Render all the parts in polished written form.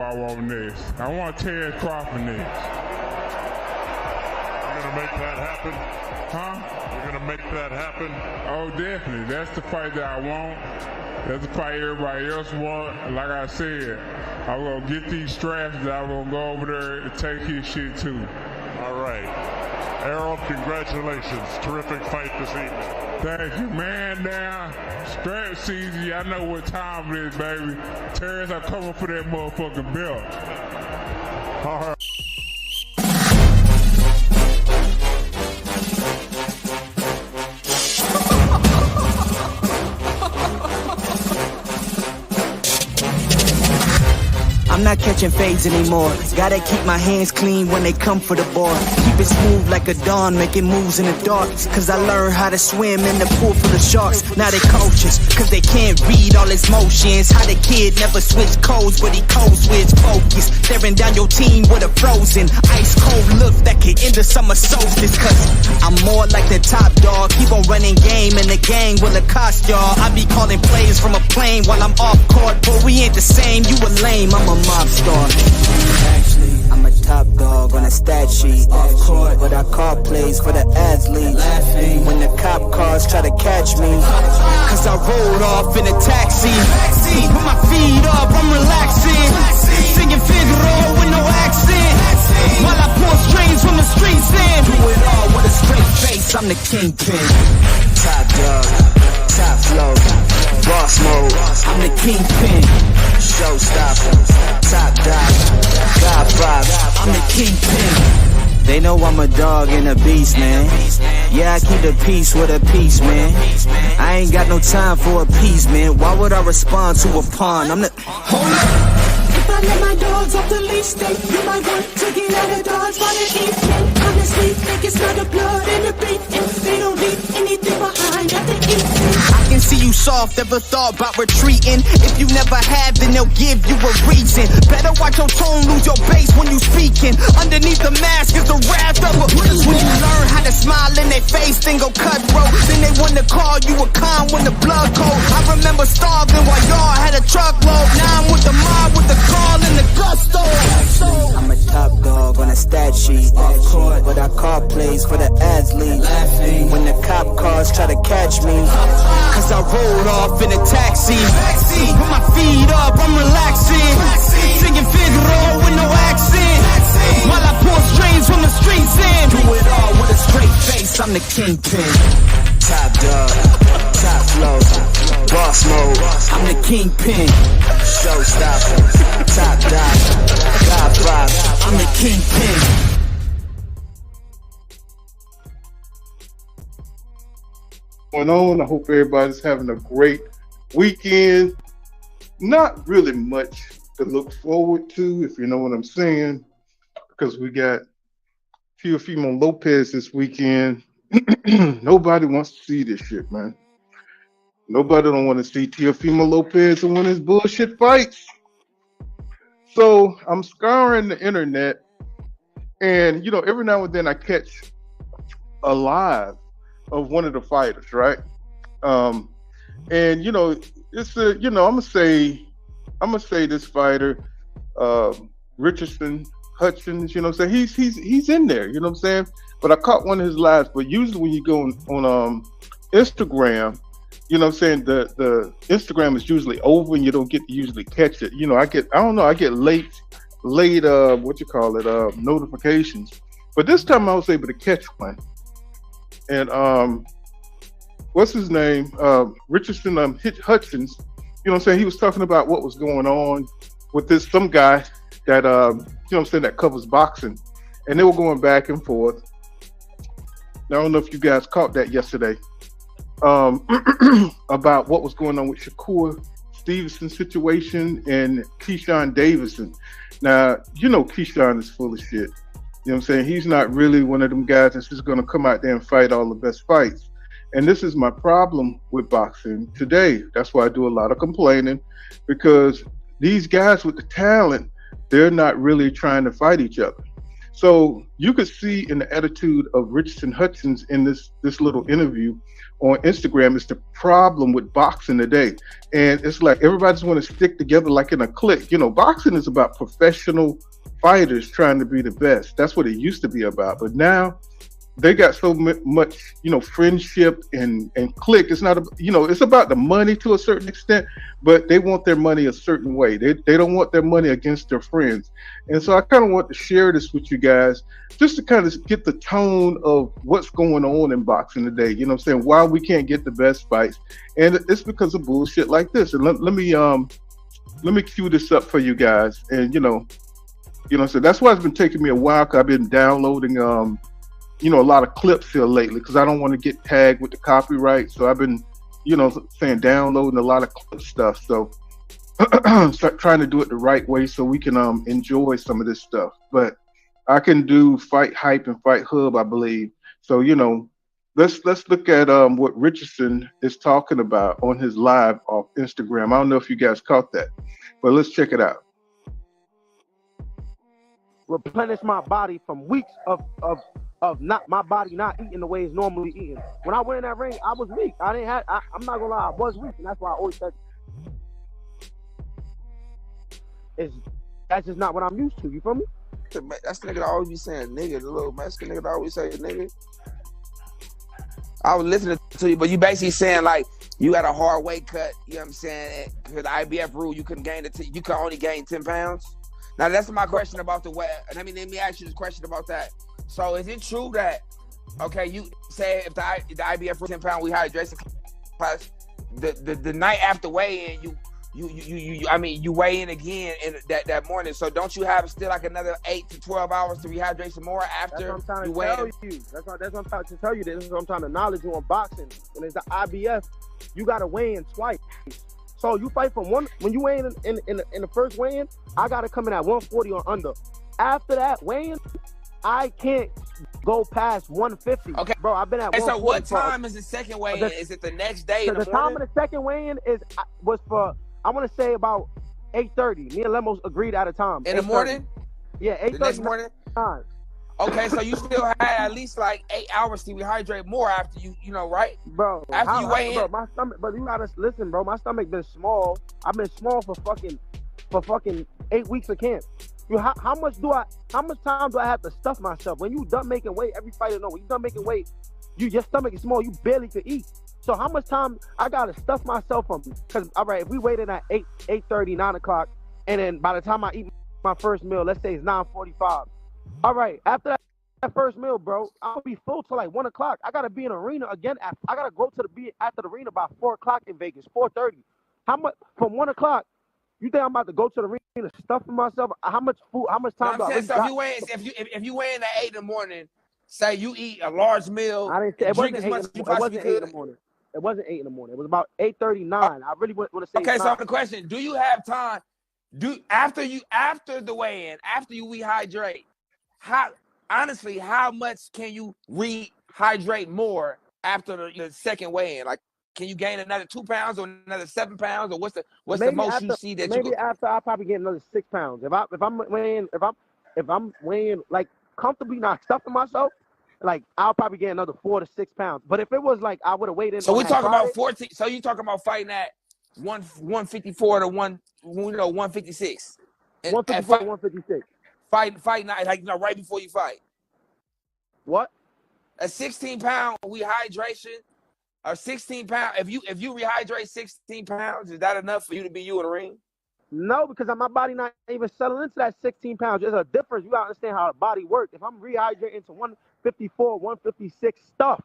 I want next. I want Terrence Crawford next. You're going to make that happen? Huh? You're going to make that happen? Oh, definitely. That's the fight that I want. That's the fight everybody else want. Like I said, I'm going to get these straps that I'm going to go over there and take his shit too. All right. Errol, congratulations. Terrific fight this evening. Thank you, man. Now, strap season, y'all know what time it is, baby. Terrence, I'm coming for that motherfucking belt. All right. I'm not catching fades anymore. Gotta keep my hands clean when they come for the ball. Keep it smooth like a dawn, making moves in the dark. Cause I learned how to swim in the pool full of sharks. Now they coaches, cause they can't read all his motions. How the kid never switch codes, but he code switch focus. Staring down your team with a frozen, ice cold look that could end the summer solstice. Cause I'm more like the top dog. Keep on running game and the gang will accost y'all. I be calling plays from a plane while I'm off court. But we ain't the same, you a lame, I'm a mob star. Actually, I'm a top dog on a stat sheet. Off court, but I call plays for the athlete. Laughing when the cop cars try to catch me. Cause I rolled off in a taxi. Put my feet up, I'm relaxing. Singing Figaro with no accent. While I pour strings from the streets in. Do it all with a straight face, I'm the kingpin. Top dog, top flow, boss mode. I'm the kingpin. Showstopper, top dog, God vibe. I'm the kingpin. They know I'm a dog and a beast, man. Yeah, I keep the peace with a peace, man. I ain't got no time for appeasement. Why would I respond to a pawn? I'm the... Hold up. If I let my dogs off the leash, they you might want to get out of Dodge by the evening. Honestly, think it's not the blood and the beat, and they don't leave anything behind at the evening. I can see you soft, ever thought about retreating. If you never have, then they'll give you a reason. Better watch your tone, lose your bass when you speaking. Underneath the mask is the wrath of a... When you learn how to smile in their face, then go cutthroat. Then they want to call you a con when the blood cold. I remember starving while y'all had a truckload. Now I'm with the mob with the call and the gusto. I'm a top dog on a stat sheet. Off court, but I call plays for the athlete. Laughing when the cop cars try to catch me. Cause I rolled off in a taxi. Put my feet up, I'm relaxing. Singing Figaro with no accent. While I pour strings from the streets in. Do it all with a straight face, I'm the kingpin. Top dog, top flow, boss mode. I'm the kingpin. Showstopper, top dog, God vibe. I'm the kingpin. Going on. I hope everybody's having a great weekend. Not really much to look forward to, if you know what I'm saying, because we got Teofimo Lopez this weekend. Nobody wants to see this shit, man. Nobody don't want to see Teofimo Lopez in one of his bullshit fights. So I'm scouring the internet, and every now and then I catch a live of one of the fighters, right? And it's I'm gonna say this fighter, Richardson Hutchins, so he's in there, you know what I'm saying? But I caught one of his lives. But usually when you go on Instagram, the Instagram is usually over and you don't get to usually catch it. I get late notifications. But this time I was able to catch one. And what's his name? Richardson Hutchins. He was talking about what was going on with some guy that that covers boxing, and they were going back and forth. Now, I don't know if you guys caught that yesterday about what was going on with Shakur Stevenson situation and Keyshawn Davidson. Now, Keyshawn is full of shit. He's not really one of them guys that's just going to come out there and fight all the best fights. And this is my problem with boxing today. That's why I do a lot of complaining, because these guys with the talent, they're not really trying to fight each other. So you could see in the attitude of Richardson Hutchins in this little interview on Instagram is the problem with boxing today. And it's like everybody just want to stick together like in a clique. You know, boxing is about professional fighters trying to be the best. That's what it used to be about. But now they got so much, you know, friendship and clique. It's not, it's about the money to a certain extent, but they want their money a certain way. They don't want their money against their friends. And so I kind of want to share this with you guys just to kind of get the tone of what's going on in boxing today. You know what I'm saying? Why we can't get the best fights. And it's because of bullshit like this. And let me cue this up for you guys. And, so that's why it's been taking me a while, because I've been downloading, a lot of clips here lately, because I don't want to get tagged with the copyright. So I've been, downloading a lot of clip stuff. So start trying to do it the right way so we can enjoy some of this stuff. But I can do Fight Hype and Fight Hub, I believe. So, let's look at what Richardson is talking about on his live off Instagram. I don't know if you guys caught that, but let's check it out. Replenish my body from weeks of not my body not eating the way it's normally eating. When I went in that ring, I was weak. I'm not gonna lie, I was weak, and that's why I always said that's just not what I'm used to. You feel me? That's the nigga that always be saying nigga, the little Mexican nigga that always say nigga. I was listening to you, but you basically saying like you had a hard weight cut. You know what I'm saying? For the IBF rule, you couldn't gain you could only gain 10 pounds. Now that's my question about the weight. Let me ask you this question about that. So is it true that you say if the IBF rule 10 pound rehydration class, the night after weigh-in you weigh in again in that morning. So don't you have still like another 8 to 12 hours to rehydrate some more after you weigh in? That's what I'm trying to tell you. This is what I'm trying to knowledge you on boxing. When it's the IBF, you gotta weigh in twice. So you fight from one when you weigh in the first weigh-in, I gotta come in at 140 or under. After that weigh-in, I can't go past 150. Okay, bro, I've been at 140. So what time is the second weigh-in? Is it the next day? So the time of the second weigh-in was for, I want to say, about 8:30. Me and Lemos agreed at a time. In the morning? Yeah, 8:30. The next morning? Time. Okay, so you still had at least like 8 hours to rehydrate more after you right? Bro, after you weigh in. Bro, my stomach, but you gotta listen, bro. My stomach been small. I've been small for fucking 8 weeks of camp. How much time do I have to stuff myself? When you done making weight, every fighter know when you done making weight, your stomach is small. You barely could eat. So how much time I gotta stuff myself from? Because all right, if we waited at 8:30, 9 o'clock, and then by the time I eat my first meal, let's say it's 9:45. All right, after that first meal, bro, I'll be full till like 1 o'clock. I gotta be in arena again. I gotta go to be after the arena by 4 o'clock in Vegas, 4:30. How much from 1 o'clock? You think I'm about to go to the arena stuffing myself? How much food? How much time do I? So if you weigh in at 8 in the morning, say you eat a large meal, I didn't say it drink wasn't as much as you possibly could. 8 in the morning. It wasn't 8 in the morning. It was about 8:39. I really want to say. Okay, so the question: do you have time? After the weigh-in, after you rehydrate, how much can you rehydrate more after the second weigh-in? Like, can you gain another 2 pounds or another 7 pounds, or what's the most you see that maybe after I'll probably get another 6 pounds. If I'm weighing like comfortably, not stuffing myself, like I'll probably get another 4 to 6 pounds. But if it was like I would have waited. So we talking about 14. So you talking about fighting at 154 to 156. 154 to 156. Fight night, like right before you fight. What? A 16-pound rehydration, or 16 pounds. If you rehydrate 16 pounds, is that enough for you to be you in the ring? No, because my body not even settling into that 16 pounds. There's a difference. You gotta understand how the body works. If I'm rehydrating to 154, 156 stuff.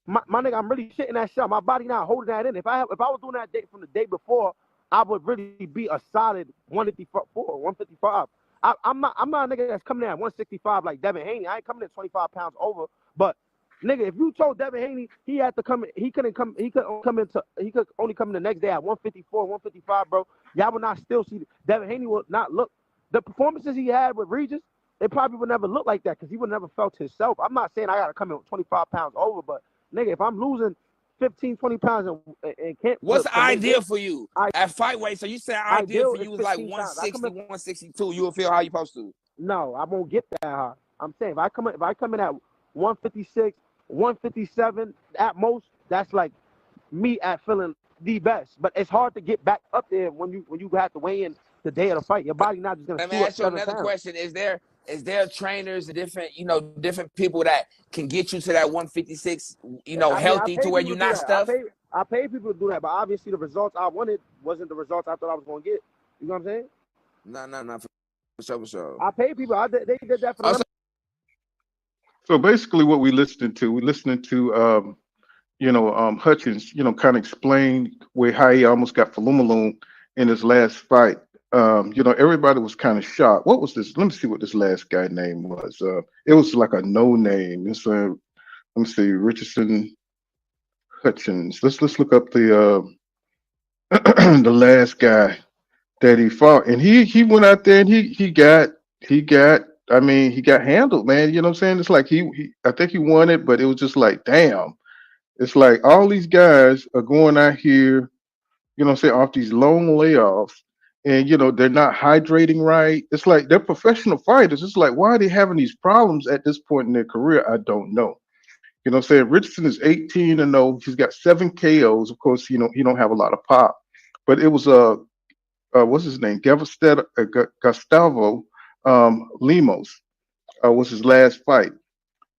My nigga, I'm really shitting that shit. My body not holding that in. If I was doing that from the day before, I would really be a solid 154, 155. I'm not a nigga that's coming in at 165 like Devin Haney. I ain't coming in 25 pounds over. But nigga, if you told Devin Haney he had to come in, he could only come in the next day at 154, 155, bro. Y'all would not still see Devin Haney would not look the performances he had with Regis. It probably would never look like that because he would never felt himself. I'm not saying I gotta come in with 25 pounds over, but nigga, if I'm losing 15, 20 pounds and can't. What's the ideal for you at fight weight? So you said ideal for you is like 160, 162. You will feel how you supposed to. No, I won't get that high. I'm saying if I come in at 156, 157 at most, that's like me at feeling the best. But it's hard to get back up there when you have to weigh in the day of the fight. Your body not just gonna Let me shoot up ask you 7 another pounds. question. Is there trainers and different people that can get you to that 156, healthy to where you're not stuffed? I pay people to do that, but obviously the results I wanted wasn't the results I thought I was gonna get. You know what I'm saying? No, for sure. I pay people. They did that for the. So basically, what we're listening to, Hutchins, kind of explained how he almost got Falumaloon in his last fight. Everybody was kind of shocked. What was this? Let me see what this last guy name was. It was like a no name. It's let me see, Richardson Hutchins. Let's look up the the last guy that he fought, and he went out there and he got. I mean, he got handled, man. You know what I'm saying? It's like I think he won it, but it was just like, damn. It's like all these guys are going out here, off these long layoffs, and they're not hydrating right. It's like they're professional fighters. It's like, why are they having these problems at this point in their career? I don't know. You know what I'm saying? Richardson is 18-0. He's got 7 KOs. Of course, he don't have a lot of pop. But it was what's his name? Gustavo Lemos was his last fight.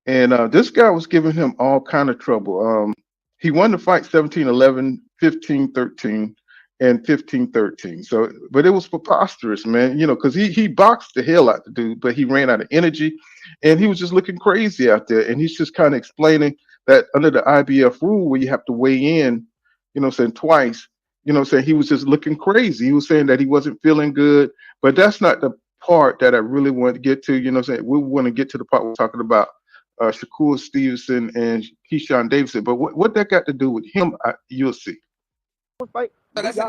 And this guy was giving him all kind of trouble. He won the fight 17-11, 15-13, and 15-13. So, but it was preposterous, man. Because he boxed the hell out the dude, but he ran out of energy, and he was just looking crazy out there. And he's just kind of explaining that under the IBF rule, where you have to weigh in, twice. He was just looking crazy. He was saying that he wasn't feeling good, but that's not the part that I really want to get to. We want to get to the part we're talking about. Shakur, Stevenson, and Keyshawn Davidson. But what that got to do with him, you'll see. So that's the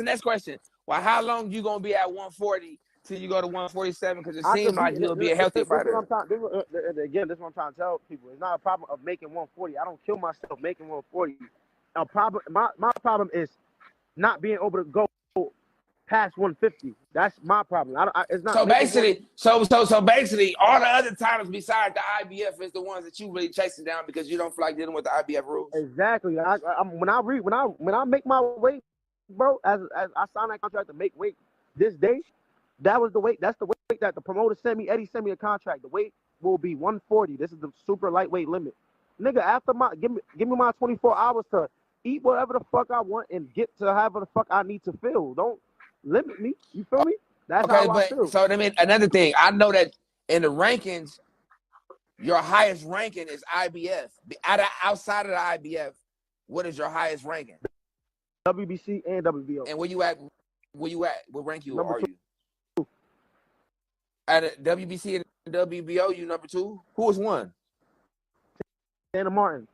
next question. Well, how long you going to be at 140 till you go to 147? Because it seems like you'll be a healthy fighter. Again, this is what I'm trying to tell people. It's not a problem of making 140. I don't kill myself making 140. My problem is not being able to go past 150. That's my problem. It's not. So basically, all the other titles besides the IBF is the ones that you really chasing down because you don't feel like dealing with the IBF rules. Exactly. When I make my weight, bro, as I signed that contract to make weight this day, that was the weight. That's the weight that the promoter sent me. Eddie sent me a contract. The weight will be 140. This is the super lightweight limit. Nigga, after give me my 24 hours to eat whatever the fuck I want and get to however the fuck I need to feel. Don't limit me. You feel me? That's how I feel. So another thing, I know that in the rankings, your highest ranking is IBF. Outside of the IBF, what is your highest ranking? WBC and WBO. And where you at? What rank are Number you? At WBC and WBO, you number 2? Who was 1? Santa Martin.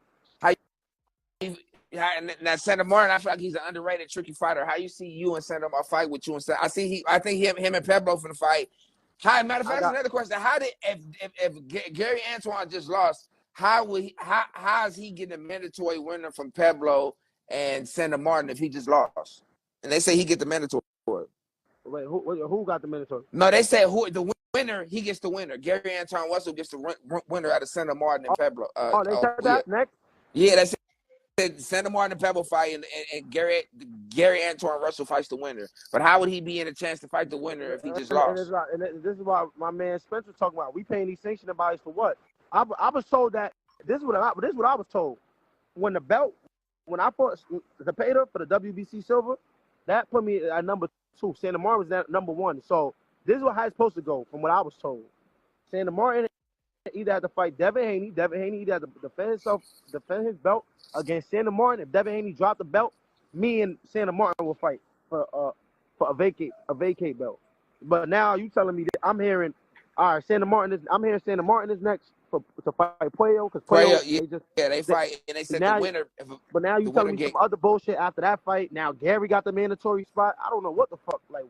Now Santa Martin, I feel like he's an underrated, tricky fighter. How you see you and Santa Martin fight with you and Santa? I think him and Pebble for the fight. Matter of fact, that's another question. How did if Gary Antoine just lost? How is he getting a mandatory winner from Pebble and Santa Martin if he just lost? And they say he get the mandatory. Wait, who got the mandatory? No, they said the winner, he gets the winner. Gary Antoine Russell gets the winner out of Santa Martin and Pebble. They said that next? Yeah, that's it. Santa Martin and Pebble fight, and Gary Antoine Russell fights the winner. But how would he be in a chance to fight the winner if he just lost? And this is what my man Spencer talking about. We paying these sanctioning bodies for what? I was told that this is what I was told. When I fought Zepeda for the WBC silver, that put me at number 2. Santa Martin was at number 1. So this is how it's supposed to go, from what I was told. Santa Martin either had to fight Devin Haney. Devin Haney either had to defend his belt against Santa Martin. If Devin Haney dropped the belt, me and Santa Martin will fight for a vacate belt. But now you telling me that I'm hearing, all right, I'm hearing Santa Martin is next to fight Puello, because Puello, they fight, and they said now, the winner. But now you telling me some other bullshit after that fight. Now Gary got the mandatory spot. I don't know what the fuck, like.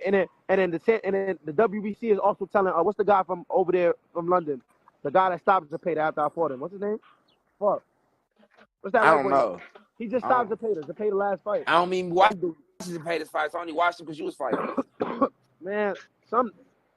And then the WBC is also telling, what's the guy from over there from London, the guy that stopped Zepeda after I fought him? What's his name? Fuck. What's that? I don't know. He just stopped Zepeda last fight. I don't mean watch Zepeda's fights. I only watched him because you was fighting. Man,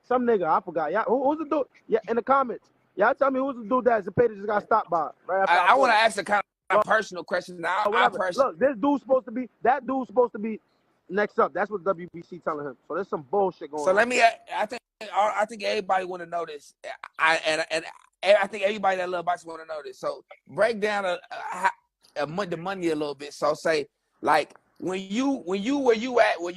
Some nigga, I forgot. Yeah, who's the dude? Yeah, in the comments. Y'all tell me who's the dude that Zepeda just got stopped by right after I want to ask a kind of personal question. Now, Look, this dude's supposed to be. That dude's supposed to be next up. That's what WBC telling him. So there's some bullshit going on. So let me. I think everybody want to know this. I think everybody that love boxing want to know this. So break down the money a little bit. So say like when you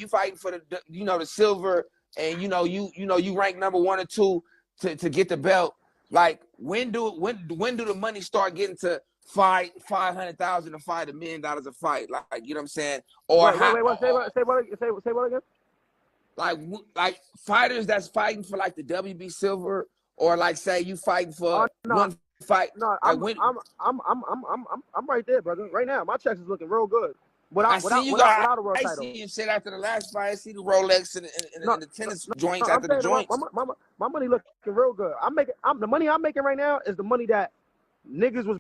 fighting for the silver and you rank number 1 or 2 to get the belt. Like when do the money start getting to fight $500,000 to fight $1 million a fight? Like you know what I'm saying? Or Say what again? Like fighters that's fighting for like the WB silver, or like say you fighting for one fight. No, I'm right there, brother. Right now, my checks is looking real good. I see you shit after the last fight. I see the Rolex and the tennis joints after the joints. My money looking real good. The money I'm making right now is the money that niggas was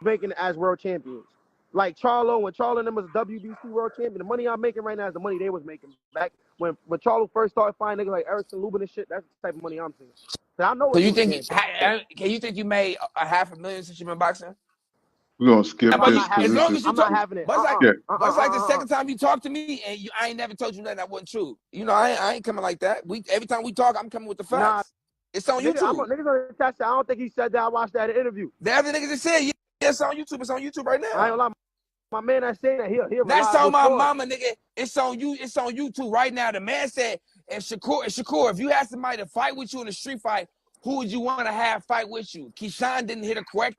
making as world champions. Like Charlo, when Charlo and them was WBC world champion, the money I'm making right now is the money they was making back when Charlo first started fighting niggas like Erickson Lubin and shit. That's the type of money I'm seeing. I know. So you think? Can you think you made $500,000 since you've been boxing? We're gonna skip this. As long as you not having it. But it's like the second time you talked to me, and I ain't never told you nothing that wasn't true. I ain't coming like that. Every time we talk, I'm coming with the facts. Nah, it's on YouTube. Niggas on attach that. I don't think he said that. I watched that interview. The other niggas that said, yeah, it's on YouTube. It's on YouTube right now. I ain't gonna lie. My man that saying that he'll that's on my mama, nigga. It's on you. It's on YouTube right now. The man said, if Shakur, if you had somebody to fight with you in a street fight, who would you want to have fight with you? Keyshawn didn't hit a correct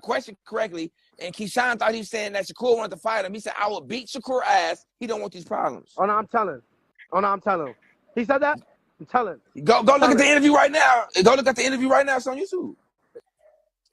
question correctly, and Keyshawn thought he was saying that Shakur wanted to fight him. He said, I will beat Shakur ass. He don't want these problems. Oh no, I'm telling him. He said that? I'm telling. Go look at the interview right now. Go look at the interview right now. It's on YouTube.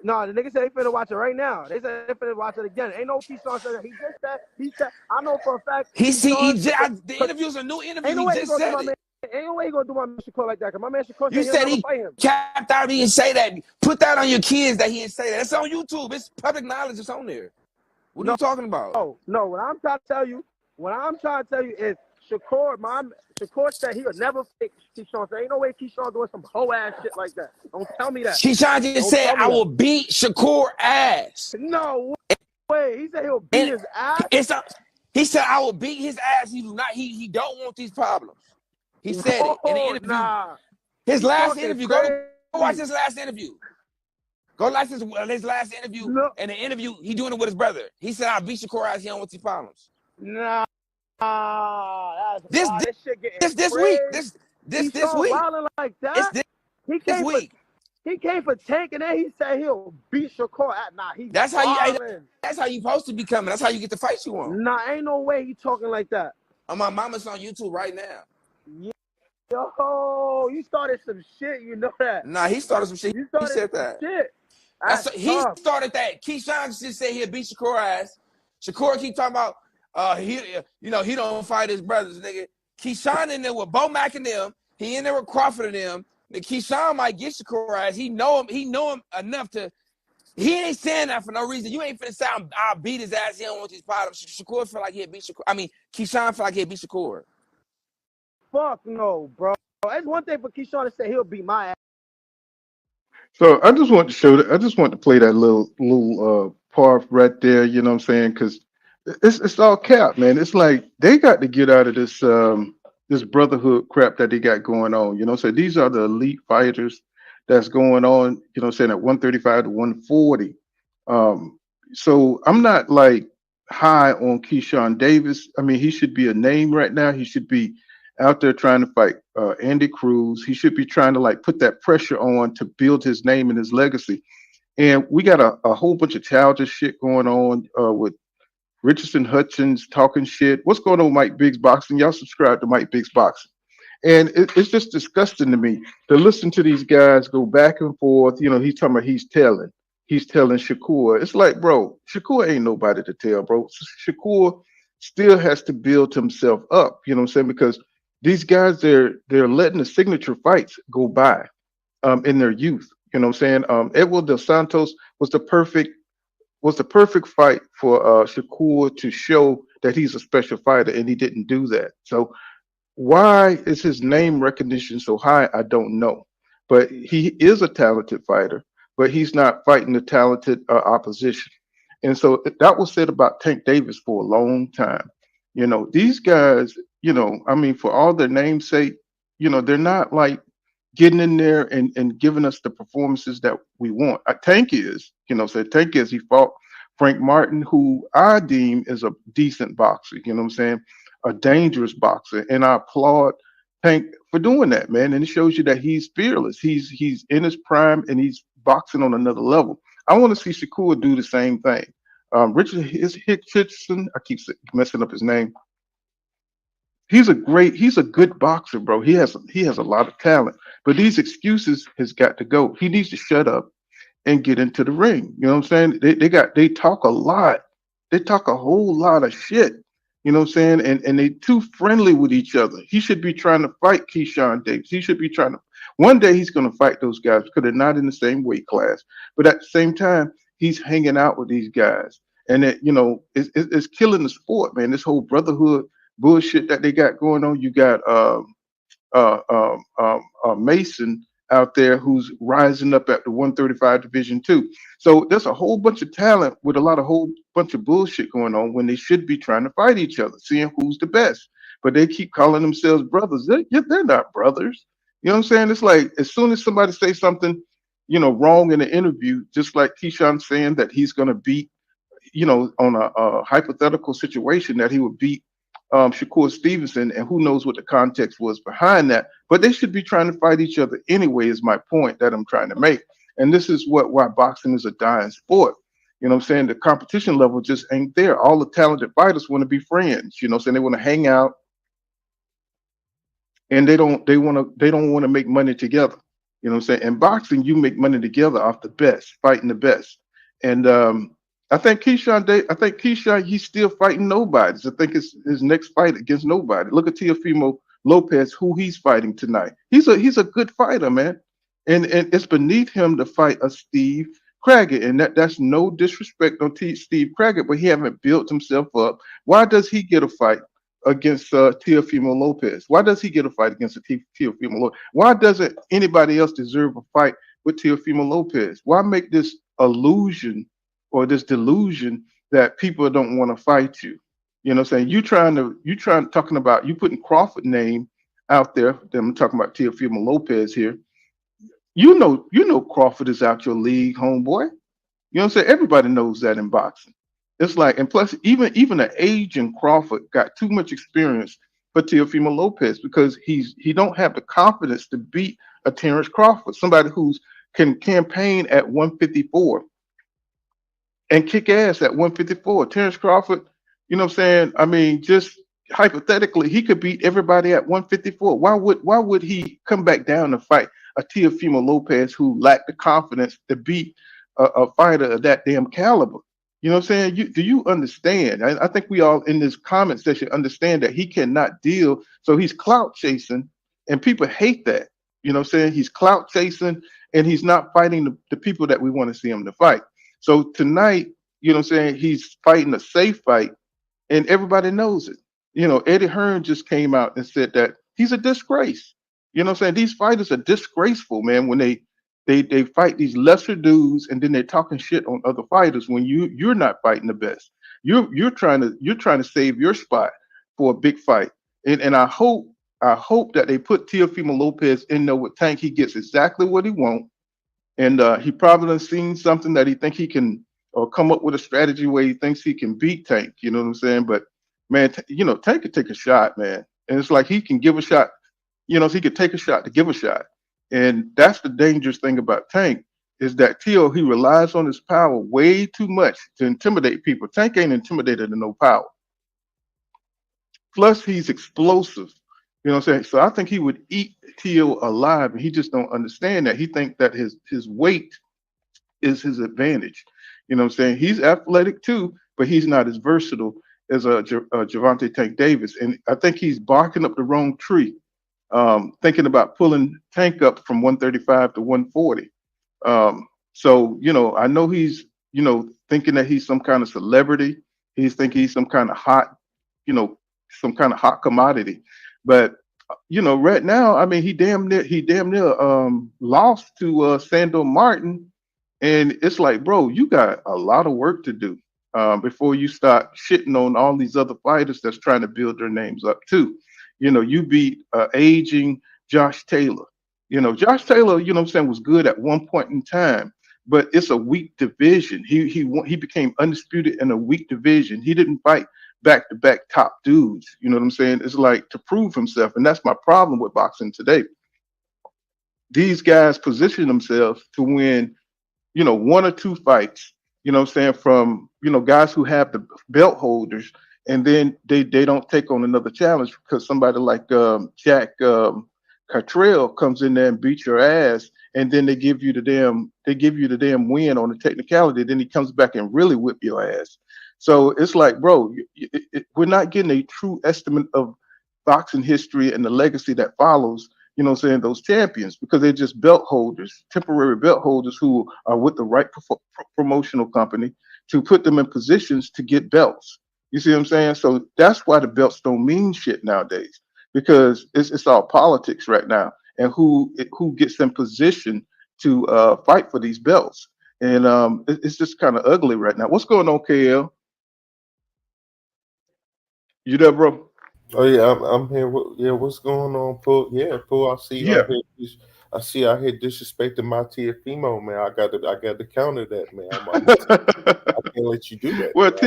No, the nigga said they finna watch it right now. They said they finna watch it again. Ain't no Keyshawn said that. He said, I know for a fact. The interview's a new interview. He just said it. Ain't no way he gonna do my man Shakur like that. Cause my man Shakur you said he capped out. He didn't say that. Put that on your kids that he didn't say that. It's on YouTube. It's public knowledge. It's on there. What are you talking about? No. What I'm trying to tell you is Shakur said he would never fix Keyshawn. There ain't no way Keyshawn doing some hoe ass shit like that. Don't tell me that. Keyshawn just said I will beat Shakur ass. No way. He said he'll beat his ass. He said I will beat his ass. He don't want these problems. He said it in the interview. Nah. His last interview. Go watch his last interview. Go watch his last interview. No. And the interview, he doing it with his brother. He said I'll beat Shakur ass. He don't want these problems. Nah. This week. This week. Like that. This week. He came for Tank, and then he said he'll beat Shakur. That's how you supposed to be coming. That's how you get the fights you want. Nah, ain't no way he talking like that. My mama's on YouTube right now. Yo, you started some shit. You know that. Nah, he started some shit. He said that. Shit. He started that. Keyshawn just said he'll beat Shakur ass. Shakur keep talking about he don't fight his brothers, nigga. Keyshawn in there with Bo Mack and them. He in there with Crawford and them. The Keyshawn might get Shakur ass. He know him enough to. He ain't saying that for no reason. You ain't finna say I'll beat his ass. He don't want these problems. Shakur feel like he'll beat Shakur. I mean, Keyshawn feel like he'll beat Shakur. Fuck no, bro. That's one thing for Keyshawn to say he'll beat my ass. So I just want to show that. I just want to play that little part right there. You know what I'm saying? Because it's all cap, man. It's like they got to get out of this this brotherhood crap that they got going on. You know, so these are the elite fighters that's going on. You know, saying at 135 to 140. So I'm not like high on Keyshawn Davis. I mean, he should be a name right now. He should be out there trying to fight Andy Cruz. He should be trying to like put that pressure on to build his name and his legacy. And we got a whole bunch of childish shit going on with Richardson Hutchins talking shit. What's going on with Mike Biggs Boxing? Y'all subscribe to Mike Biggs Boxing. And it's just disgusting to me to listen to these guys go back and forth. You know, he's talking about he's telling Shakur. It's like, bro, Shakur ain't nobody to tell, bro. Shakur still has to build himself up. You know what I'm saying? Because these guys, they're letting the signature fights go by in their youth. You know what I'm saying? Edward Dos Santos was the perfect fight for Shakur to show that he's a special fighter, and he didn't do that. So Why is his name recognition so high? I don't know. But he is a talented fighter, but he's not fighting the talented opposition. And so that was said about Tank Davis for a long time. These guys, I mean, for all their namesake, they're not like getting in there and giving us the performances that we want. Tank is, so Tank is, he fought Frank Martin, who I deem is a decent boxer, you know what I'm saying? A dangerous boxer. And I applaud Tank for doing that, man. And it shows you that he's fearless. He's in his prime and he's boxing on another level. I want to see Shakur do the same thing. Richardson, I keep messing up his name. He's a good boxer, bro. He has a lot of talent. But these excuses has got to go. He needs to shut up and get into the ring. You know what I'm saying? They talk a lot. They talk a whole lot of shit. You know what I'm saying? And they too friendly with each other. He should be trying to fight Keyshawn Davis. He should be trying to one day he's gonna fight those guys because they're not in the same weight class. But at the same time, he's hanging out with these guys. And it's killing the sport, man. This whole brotherhood bullshit that they got going on. You got Mason out there who's rising up at the 135 division too. So there's a whole bunch of talent with a lot of whole bunch of bullshit going on when they should be trying to fight each other, seeing who's the best. But they keep calling themselves brothers. They're not brothers. You know what I'm saying? It's like as soon as somebody says something, wrong in the interview, just like Keyshawn saying that he's going to beat, on a hypothetical situation that he would beat Shakur Stevenson, and who knows what the context was behind that. But they should be trying to fight each other anyway, is my point that I'm trying to make. And this is why boxing is a dying sport. You know what I'm saying? The competition level just ain't there. All the talented fighters want to be friends, saying they want to hang out and they don't want to make money together. You know what I'm saying? In boxing, you make money together off the best, fighting the best. And I think Keyshawn, he's still fighting nobodies. I think it's his next fight against nobody. Look at Teofimo Lopez, who he's fighting tonight. He's a good fighter, man. And it's beneath him to fight a Steve Claggett. And that's no disrespect on Steve Claggett, but he haven't built himself up. Why does he get a fight against Teofimo Lopez? Why does he get a fight against Teofimo Lopez? Why doesn't anybody else deserve a fight with Teofimo Lopez? Why make this illusion or this delusion that people don't want to fight you? You know what I'm saying? Talking about you putting Crawford name out there. Then I'm talking about Teofimo Lopez here. You know Crawford is out your league, homeboy. You know what I'm saying? Everybody knows that in boxing. It's like, and plus, even the age in Crawford got too much experience for Teofimo Lopez because he don't have the confidence to beat a Terrence Crawford, somebody who's can campaign at 154 and kick ass at 154. Terrence Crawford, you know what I'm saying? I mean, just hypothetically, he could beat everybody at 154. Why would he come back down and fight a Teofimo Lopez who lacked the confidence to beat a fighter of that damn caliber? You know what I'm saying? Do you understand? I think we all in this comment section understand that he cannot deal. So he's clout chasing, and people hate that. You know what I'm saying? He's clout chasing, and he's not fighting the people that we want to see him to fight. So tonight, you know what I'm saying, he's fighting a safe fight, and everybody knows it. Eddie Hearn just came out and said that he's a disgrace. You know what I'm saying? These fighters are disgraceful, man, when they fight these lesser dudes and then they're talking shit on other fighters when you're not fighting the best. You're trying to save your spot for a big fight. And I hope that they put Teofimo Lopez in there with Tank. He gets exactly what he wants. And he probably done seen something that he think he can, or come up with a strategy where he thinks he can beat Tank. You know what I'm saying? But man, Tank could take a shot, man. And it's like he can give a shot. So he could take a shot to give a shot. And that's the dangerous thing about Tank is that Teo, he relies on his power way too much to intimidate people. Tank ain't intimidated to no power. Plus, he's explosive. You know what I'm saying? So I think he would eat Teo alive, and he just don't understand that. He think that his weight is his advantage. You know what I'm saying? He's athletic too, but he's not as versatile as Gervonta Tank Davis. And I think he's barking up the wrong tree, thinking about pulling Tank up from 135 to 140. So, I know he's, thinking that he's some kind of celebrity. He's thinking he's some kind of hot, some kind of hot commodity. But right now, I mean, he damn near lost to Sandor Martin, and it's like, bro, you got a lot of work to do before you start shitting on all these other fighters that's trying to build their names up too. You beat aging Josh Taylor. Josh Taylor, what I'm saying, was good at one point in time, but it's a weak division. He became undisputed in a weak division. He didn't fight back to back top dudes. You know what I'm saying? It's like to prove himself, and that's my problem with boxing today. These guys position themselves to win, one or two fights, what I'm saying, from, guys who have the belt holders, and then they don't take on another challenge because somebody like Jack Cartrell comes in there and beats your ass, and then they give you the damn win on the technicality. Then he comes back and really whip your ass. So it's like, bro, we're not getting a true estimate of boxing history and the legacy that follows, what I'm saying, those champions, because they're just belt holders, temporary belt holders who are with the right promotional company to put them in positions to get belts. You see what I'm saying? So that's why the belts don't mean shit nowadays, because it's all politics right now, and who gets in position to fight for these belts. And it's just kind of ugly right now. What's going on, KL? You there, bro? Oh yeah, I'm here. Yeah, what's going on, Pooh? Yeah, Pooh. Yeah. I see out here disrespecting my Teofimo, man. I got to counter that, man. I can't let you do that, Well, man.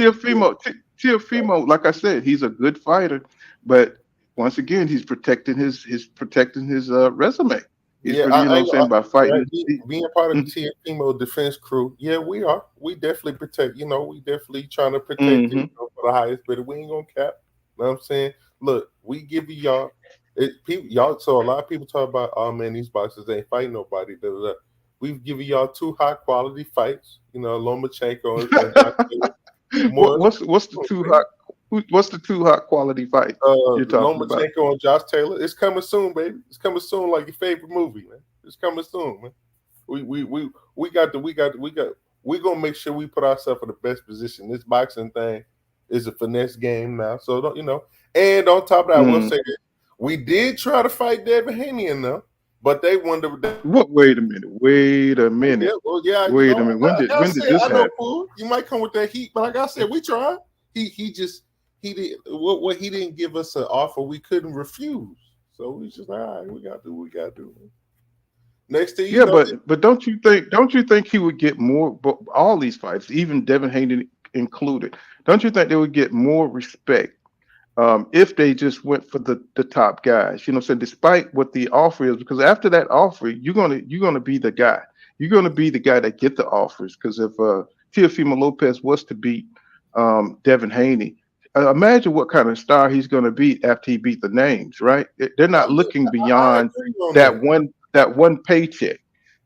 Teofimo, like I said, he's a good fighter, but once again, he's protecting his resume. He's Yeah, you know what I'm saying, by fighting. being part of the Mhm, Teofimo defense crew. Yeah, we are. We definitely protect. We definitely trying to protect it, mhm. for the highest bidder. We ain't gonna cap. You know what I'm saying? Look, we give y'all y'all. So a lot of people talk about, oh man, these boxers ain't fighting nobody. Da, da, da. We've given y'all two high quality fights. Lomachenko and Josh Taylor. What, More, what's the two hot what's the two hot quality fight you're talking about? Lomachenko and Josh Taylor. It's coming soon, baby. It's coming soon, like your favorite movie, man. It's coming soon, man. We gonna make sure we put ourselves in the best position. This boxing thing is a finesse game now. So don't. And on top of that, I will Mm. say this. We did try to fight Devin Haney in them, but they wondered. What? Wait a minute. Wait a Yeah, minute. well, yeah, Wait a minute. When like did I when did said, this I know, happen? fool. You might come with that heat, but like I said, we tried. He just he did what he didn't give us an offer we couldn't refuse. So we just like, all right, we gotta do what we gotta do. Next thing you Yeah, know, but don't you think he would get more? But all these fights, even Devin Haney included, don't you think they would get more respect if they just went for the top guys? So despite what the offer is, because after that offer, you're gonna be the guy. You're gonna be the guy that get the offers. Because if Teofimo Lopez was to beat Devin Haney, imagine what kind of star he's gonna be after he beat the names, right? They're not looking I beyond agree on that that. one paycheck.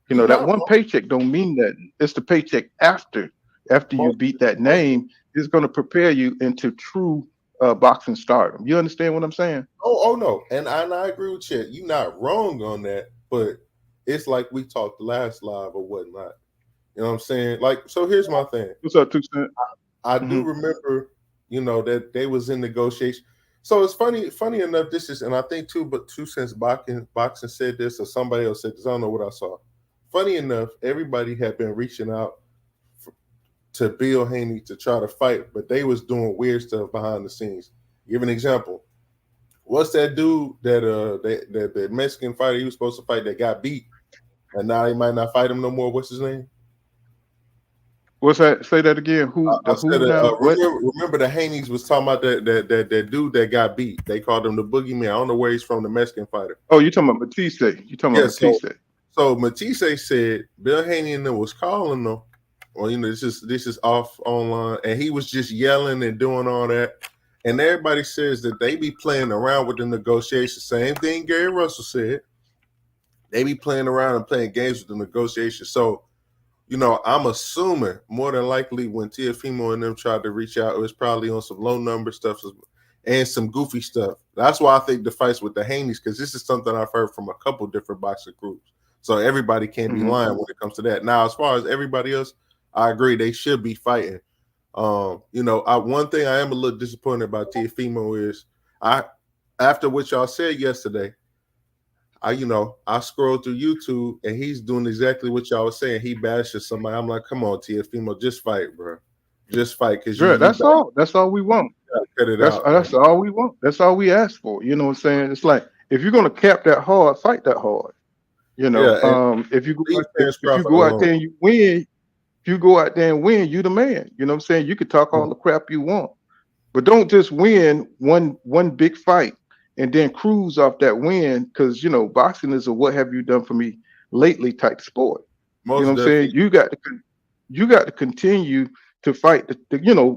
You're That not one wrong. paycheck don't mean nothing. It's the paycheck after you Most, beat that most, name is going to prepare you into true boxing stardom. You understand what I'm saying? oh no, and I agree with you. You're not wrong on that, but it's like we talked last live or whatnot. You know what I'm saying? Like, so here's my thing. What's up, 2 Cent? I do Hmm. remember, that they was in negotiation. So it's funny enough. This is, and I think too, but 2 Cents boxing said this, or somebody else said this. I don't know what I saw. Funny enough, everybody had been reaching out to Bill Haney to try to fight, but they was doing weird stuff behind the scenes. Give an example. What's that dude that the Mexican fighter he was supposed to fight that got beat, and now he might not fight him no more? What's his name? What's that? Say that again. Who I the said, who now? What? remember the Haneys was talking about that dude that got beat. They called him the boogeyman. I don't know where he's from, the Mexican fighter. Oh, you talking about Matisse? You talking Yeah, about Matisse? so Matisse said Bill Haney and them was calling them, or this is off online, and he was just yelling and doing all that. And everybody says that they be playing around with the negotiations. Same thing Gary Russell said. They be playing around and playing games with the negotiations. So I'm assuming more than likely when Teofimo and them tried to reach out, it was probably on some low number stuff and some goofy stuff. That's why I think the fights with the Haneys, because this is something I've heard from a couple different boxing groups. So everybody can't be Mm-hmm. lying when it comes to that. Now, as far as everybody else, I agree they should be fighting. One thing I am a little disappointed about Teofimo is after what y'all said yesterday, I scrolled through YouTube and he's doing exactly what y'all was saying. He bashes somebody. I'm like, come on, Teofimo, just fight, bro. Just fight, because That's all. That's all we want. cut it That's out. that's all we want. That's all we ask for. You know what I'm saying? It's like, if you're gonna cap that hard, fight that hard. You know, if you go out there and you win, if you go out there and win, you the man. You know what I'm saying? You can talk all the crap you want, but don't just win one big fight and then cruise off that win, because boxing is a what have you done for me lately type sport. You know what I'm saying? You got to continue to fight the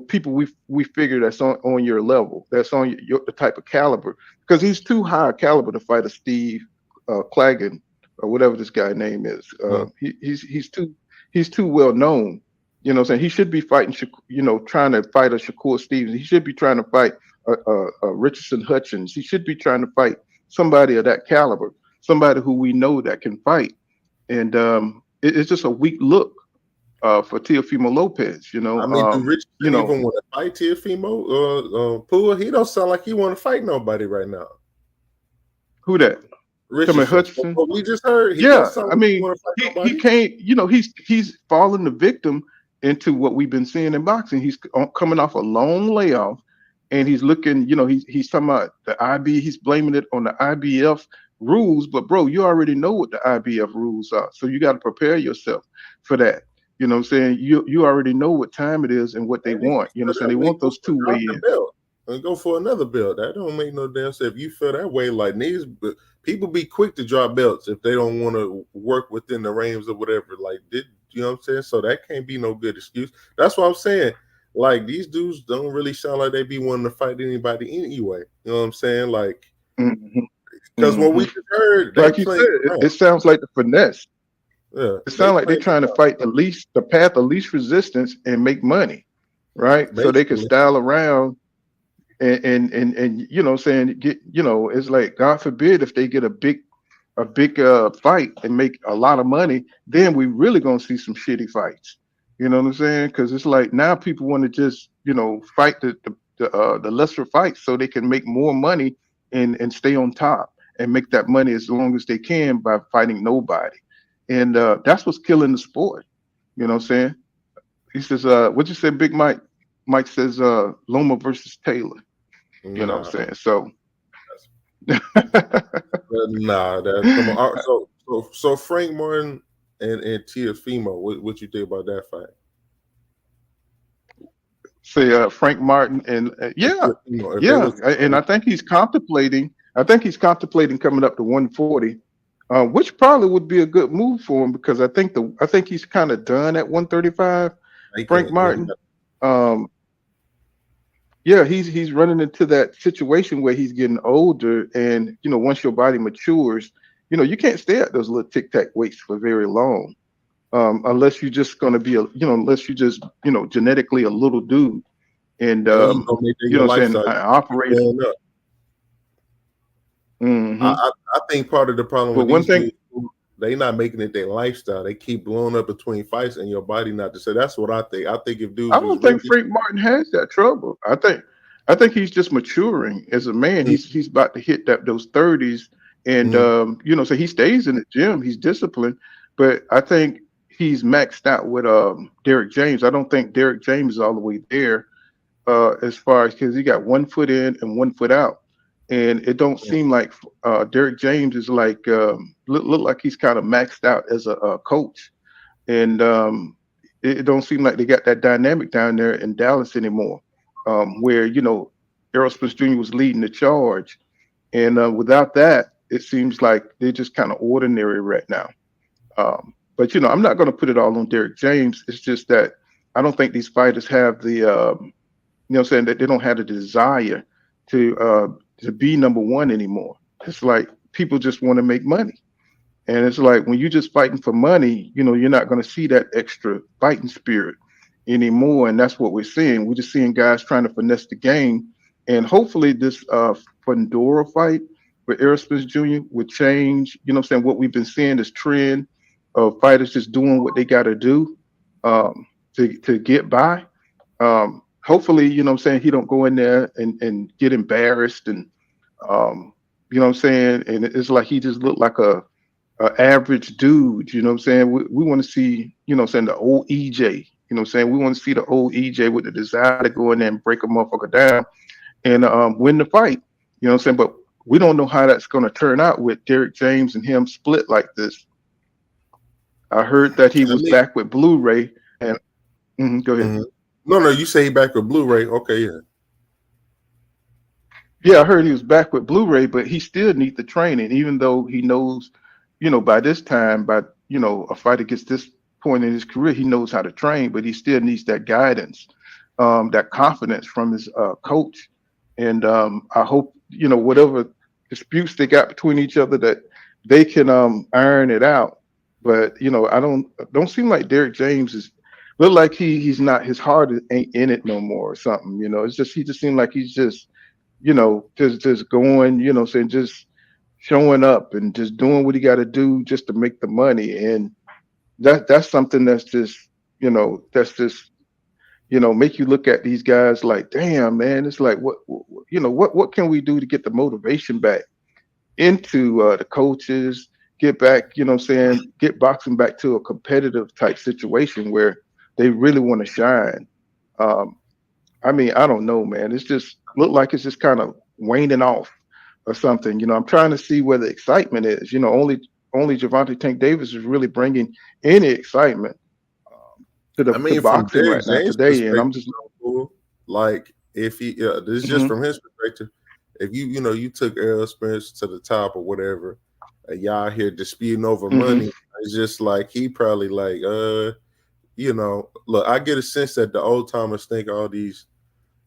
people we figure that's on your level, that's on the type of caliber, because he's too high a caliber to fight a Steve Claggett or whatever this guy's name is. He's too well known. You know what I'm saying? He should be fighting, trying to fight a Shakur Stevenson. He should be trying to fight a Richardson Hutchins. He should be trying to fight somebody of that caliber, somebody who we know that can fight. And it's just a weak look for Teofimo Lopez. I mean, do Richardson even want to fight Teofimo? Pua, he don't sound like he want to fight nobody right now. Who that? Richardson. Hutchinson. What we just heard. He can't. He's fallen the victim into what we've been seeing in boxing. He's coming off a long layoff, and he's looking. He's talking about the IB. He's blaming it on the IBF rules. But bro, you already know what the IBF rules are, so you got to prepare yourself for that. You know what I'm saying? You already know what time it is and what they want. You know what I'm saying? They want those two weigh-ins. And go for another belt. That don't make no damn sense. If you feel that way, like people be quick to drop belts if they don't want to work within the range or whatever. Like, you know what I'm saying? So that can't be no good excuse. That's what I'm saying. Like, these dudes don't really sound like they be wanting to fight anybody anyway. You know what I'm saying? Like, because what we just heard, like you said, it sounds like the finesse. Yeah, it sounds like they're trying to fight the path of least resistance and make money, right? Basically. So they can style around and you know what I'm saying, it's like, God forbid if they get a big fight and make a lot of money, then we really gonna see some shitty fights. You know what I'm saying? Because it's like now people want to just fight the lesser fights so they can make more money and stay on top and make that money as long as they can by fighting nobody. And that's what's killing the sport. You know what I'm saying? He says, what you said, Big Mike? Mike says Loma versus Taylor. You know what I'm saying? So so Frank Martin and Teofimo, what you think about that fight? Say Frank Martin and and I think he's contemplating. Coming up to 140. Which probably would be a good move for him, because I think he's kind of done at 135. Frank Martin, he's running into that situation where he's getting older, and once your body matures, you can't stay at those little tic tac weights for very long, unless you're just going to be unless you just genetically a little dude, and operating. I think part of the problem with one thing, they not making it their lifestyle. They keep blowing up between fights, and your body not to say. That's what I think. I think if dudes, I don't think Frank Martin has that trouble. I think he's just maturing as a man. He's about to hit those 30s, and so he stays in the gym. He's disciplined, but I think he's maxed out with Derek James. I don't think Derek James is all the way there as far as, because he got 1 foot in and 1 foot out. And it don't seem like Derek James is like look like he's kind of maxed out as a coach, and it don't seem like they got that dynamic down there in Dallas anymore, where Errol Spence Jr. was leading the charge, and without that, it seems like they're just kind of ordinary right now. But I'm not going to put it all on Derek James. It's just that I don't think these fighters have the saying that they don't have the desire to be number one anymore. It's like people just want to make money. And it's like when you're just fighting for money, you're not going to see that extra fighting spirit anymore. And that's what we're seeing. We're just seeing guys trying to finesse the game. And hopefully this Fundora fight with Errol Spence Jr. would change, what we've been seeing, this trend of fighters just doing what they got to do to get by. Hopefully, he don't go in there and get embarrassed and You know what I'm saying? And it's like he just looked like a average dude. You know what I'm saying? We want to see, you know what I'm saying, the old EJ. You know what I'm saying? We want to see the old EJ with the desire to go in there and break a motherfucker down and win the fight. You know what I'm saying? But we don't know how that's going to turn out with Derrick James and him split like this. I heard that he I was mean, back with Blu-ray, and go ahead. mhm. No, you say he back with Blu-ray. Okay, yeah. Yeah, I heard he was back with Blu-ray, but he still needs the training, even though he knows, you know, by this time, by a fighter gets this point in his career, he knows how to train, but he still needs that guidance, that confidence from his coach. And I hope, whatever disputes they got between each other, that they can iron it out. But I don't seem like Derrick James is look like he's not, his heart ain't in it no more or something. It's just he just seemed like he's just just going, saying just showing up and just doing what he got to do just to make the money. And that's something that's just make you look at these guys like, damn, man, it's like what can we do to get the motivation back into the coaches, get back, get boxing back to a competitive type situation where they really want to shine. Um, I mean, I don't know, man. It's just look like it's just kind of waning off or something. I'm trying to see where the excitement is. Only Javante Tank Davis is really bringing any excitement I to mean, from boxing Derrick right now James' today. And I'm perspective, just like if he, this is just mhm, from his perspective. If you took Errol Spence to the top or whatever, and y'all here disputing over mhm. money, it's just like he probably like, look, I get a sense that the old timers think all these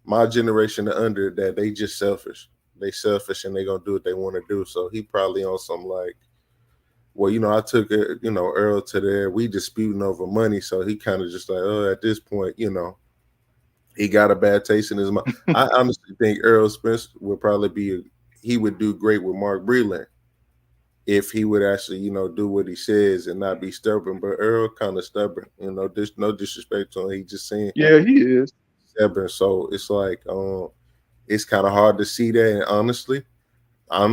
my generation and under that they just selfish. They selfish and they gonna do what they want to do. So he probably on some like, well, I took it, Earl to there. We disputing over money, so he kind of just like, oh, at this point, he got a bad taste in his mouth. I honestly think Earl Spence would probably he would do great with Mark Breland if he would actually, do what he says and not be stubborn. But Earl kind of stubborn, there's no disrespect to him. He just saying Yeah, he is. stubborn. So it's like, it's kind of hard to see that. And honestly, I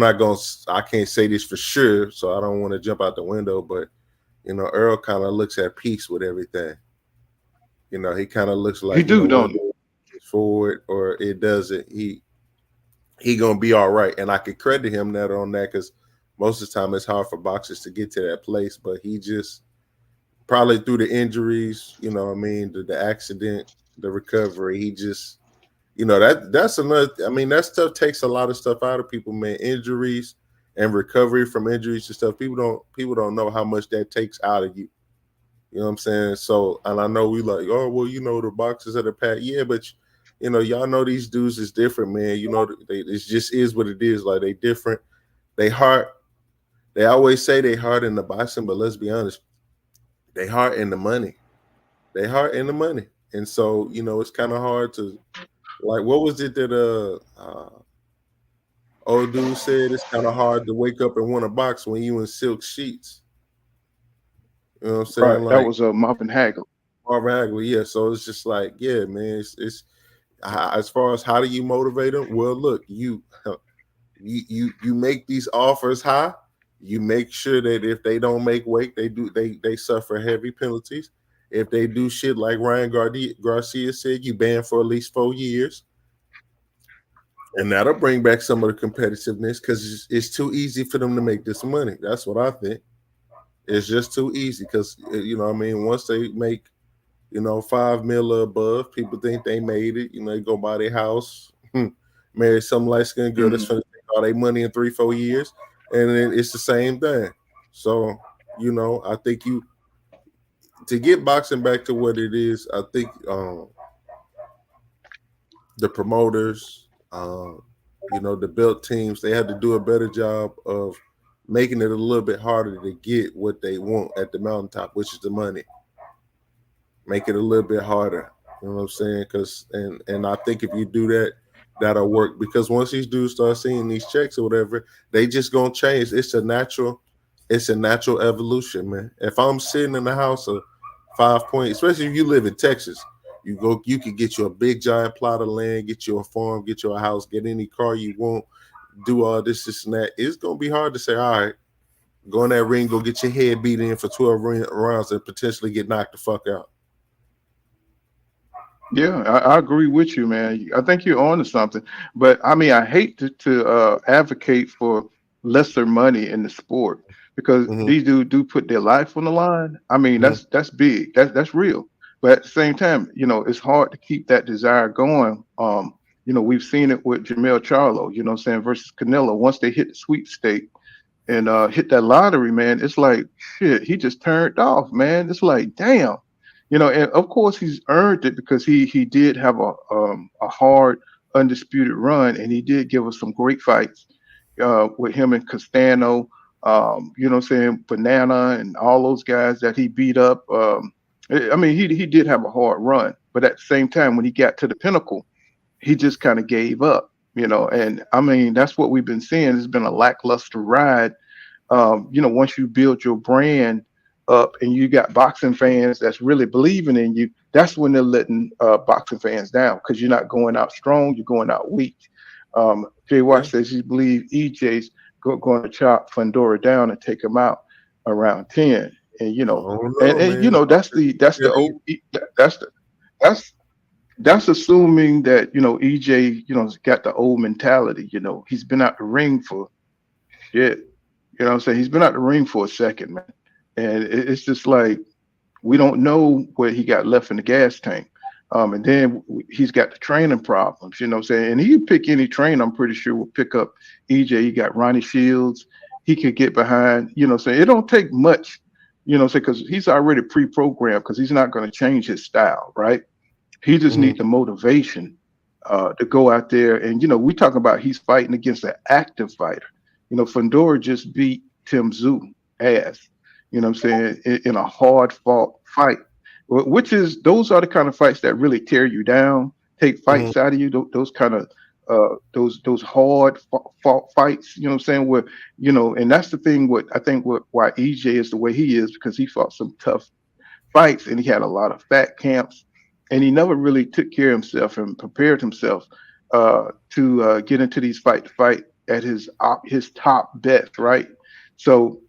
can't say this for sure, so I don't want to jump out the window, but Earl kind of looks at peace with everything. He kind of looks He like, do, one don't he? day it's forward or it doesn't. He gonna be all right. And I could credit him that on that because most of the time it's hard for boxers to get to that place, but he just probably through the injuries, what I mean, the accident, the recovery, he just that's another. I mean, that stuff takes a lot of stuff out of people, man. Injuries and recovery from injuries and stuff. People don't know how much that takes out of you. You know what I'm saying? So, and I know we like, oh well, the boxers of the past, yeah, but y'all know these dudes is different, man. It just is what it is. Like they different. They heart. They always say they heart in the boxing, but let's be honest, they heart in the money. They heart in the money, and so it's kind of hard to. Like, what was it that old dude said? It's kind of hard to wake up and want to box when you in silk sheets. You know what I'm saying? Right. That Like was Marvin Hagler. Marvin Hagler, yeah. So it's just like, yeah, man. It's as far as how do you motivate them? Well, look, you make these offers high. You make sure that if they don't make weight, they suffer heavy penalties. If they do shit like Ryan Garcia said, you ban for at least 4 years. And that'll bring back some of the competitiveness because it's too easy for them to make this money. That's what I think. It's just too easy because, I mean, once they make, 5 mil or above, people think they made it. They go buy their house, marry some light-skinned girl that's Mhm. going to take all their money in 3-4 years. And then it's the same thing. So, I think to get boxing back to what it is, I think the promoters, the belt teams, they had to do a better job of making it a little bit harder to get what they want at the mountaintop, which is the money. Make it a little bit harder. You know what I'm saying? And I think if you do that, that'll work because once these dudes start seeing these checks or whatever, they just gonna change. It's a natural evolution, man. If I'm sitting in the house of 5 Point, especially if you live in Texas, you could get you a big giant plot of land, get you a farm, get you a house, get any car you want, do all this and that, it's gonna be hard to say, all right, go in that ring, go get your head beat in for 12 rounds and potentially get knocked the fuck out. Yeah, I agree with you, man. I think you're on to something. But I mean, I hate to advocate for lesser money in the sport because Mm-hmm. these dudes do put their life on the line. I mean, Mm-hmm. that's big. That's real. But at the same time, it's hard to keep that desire going. We've seen it with Jamel Charlo, what I'm saying, versus Canelo. Once they hit the sweepstake and hit that lottery, man, it's like shit. He just turned off, man. It's like damn, and of course he's earned it because he did have a hard undisputed run, and he did give us some great fights with him and Castano. What I'm saying, Banana and all those guys that he beat up. I mean, he did have a hard run, but at the same time, when he got to the pinnacle, he just kind of gave up. And I mean that's what we've been seeing. It's been a lackluster ride. Once you build your brand up and you got boxing fans that's really believing in you, that's when they're letting boxing fans down because you're not going out strong, you're going out weak. Jay Watt says he believes EJ's going to chop Fundora down and take him out around 10. And that's assuming that EJ got the old mentality. He's been out the ring for shit. What I'm saying? He's been out the ring for a second, man. And it's just like we don't know what he got left in the gas tank. And then he's got the training problems, what I'm saying? And he could pick any trainer, I'm pretty sure, will pick up EJ. He got Ronnie Shields. He could get behind, what I'm saying? It don't take much, what I'm saying, because he's already pre-programmed because he's not going to change his style, right? He just needs the motivation to go out there. And, we talk about he's fighting against an active fighter. Fundora just beat Tim Tszyu ass, what I'm saying, in a hard fought fight, those are the kind of fights that really tear you down, take fights out of you. Those kind of those hard fought fights, what I'm saying, where, and that's the thing why EJ is the way he is, because he fought some tough fights and he had a lot of fat camps and he never really took care of himself and prepared himself to get into these fight at his top best, right? So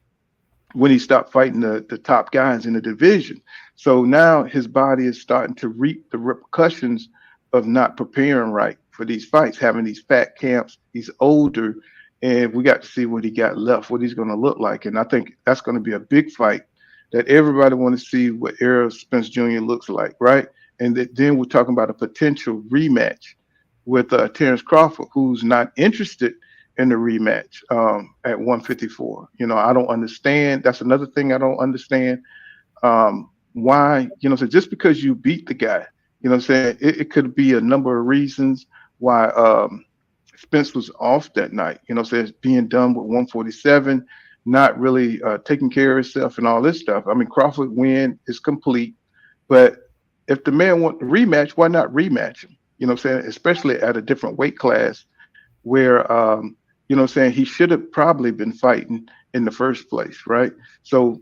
when he stopped fighting the top guys in the division, so now his body is starting to reap the repercussions of not preparing right for these fights, having these fat camps. He's older, and we got to see what he got left, what he's going to look like, and I think that's going to be a big fight that everybody want to see what Errol Spence Jr. looks like, right? And then we're talking about a potential rematch with Terrence Crawford, who's not interested in the rematch at 154. I don't understand. That's another thing I don't understand. Why, so just because you beat the guy, what I'm saying, it could be a number of reasons why Spence was off that night, so it's being done with 147, not really taking care of himself and all this stuff. I mean, Crawford win is complete, but if the man want the rematch, why not rematch him? What I'm saying, especially at a different weight class where, what I'm saying, he should have probably been fighting in the first place, right? So,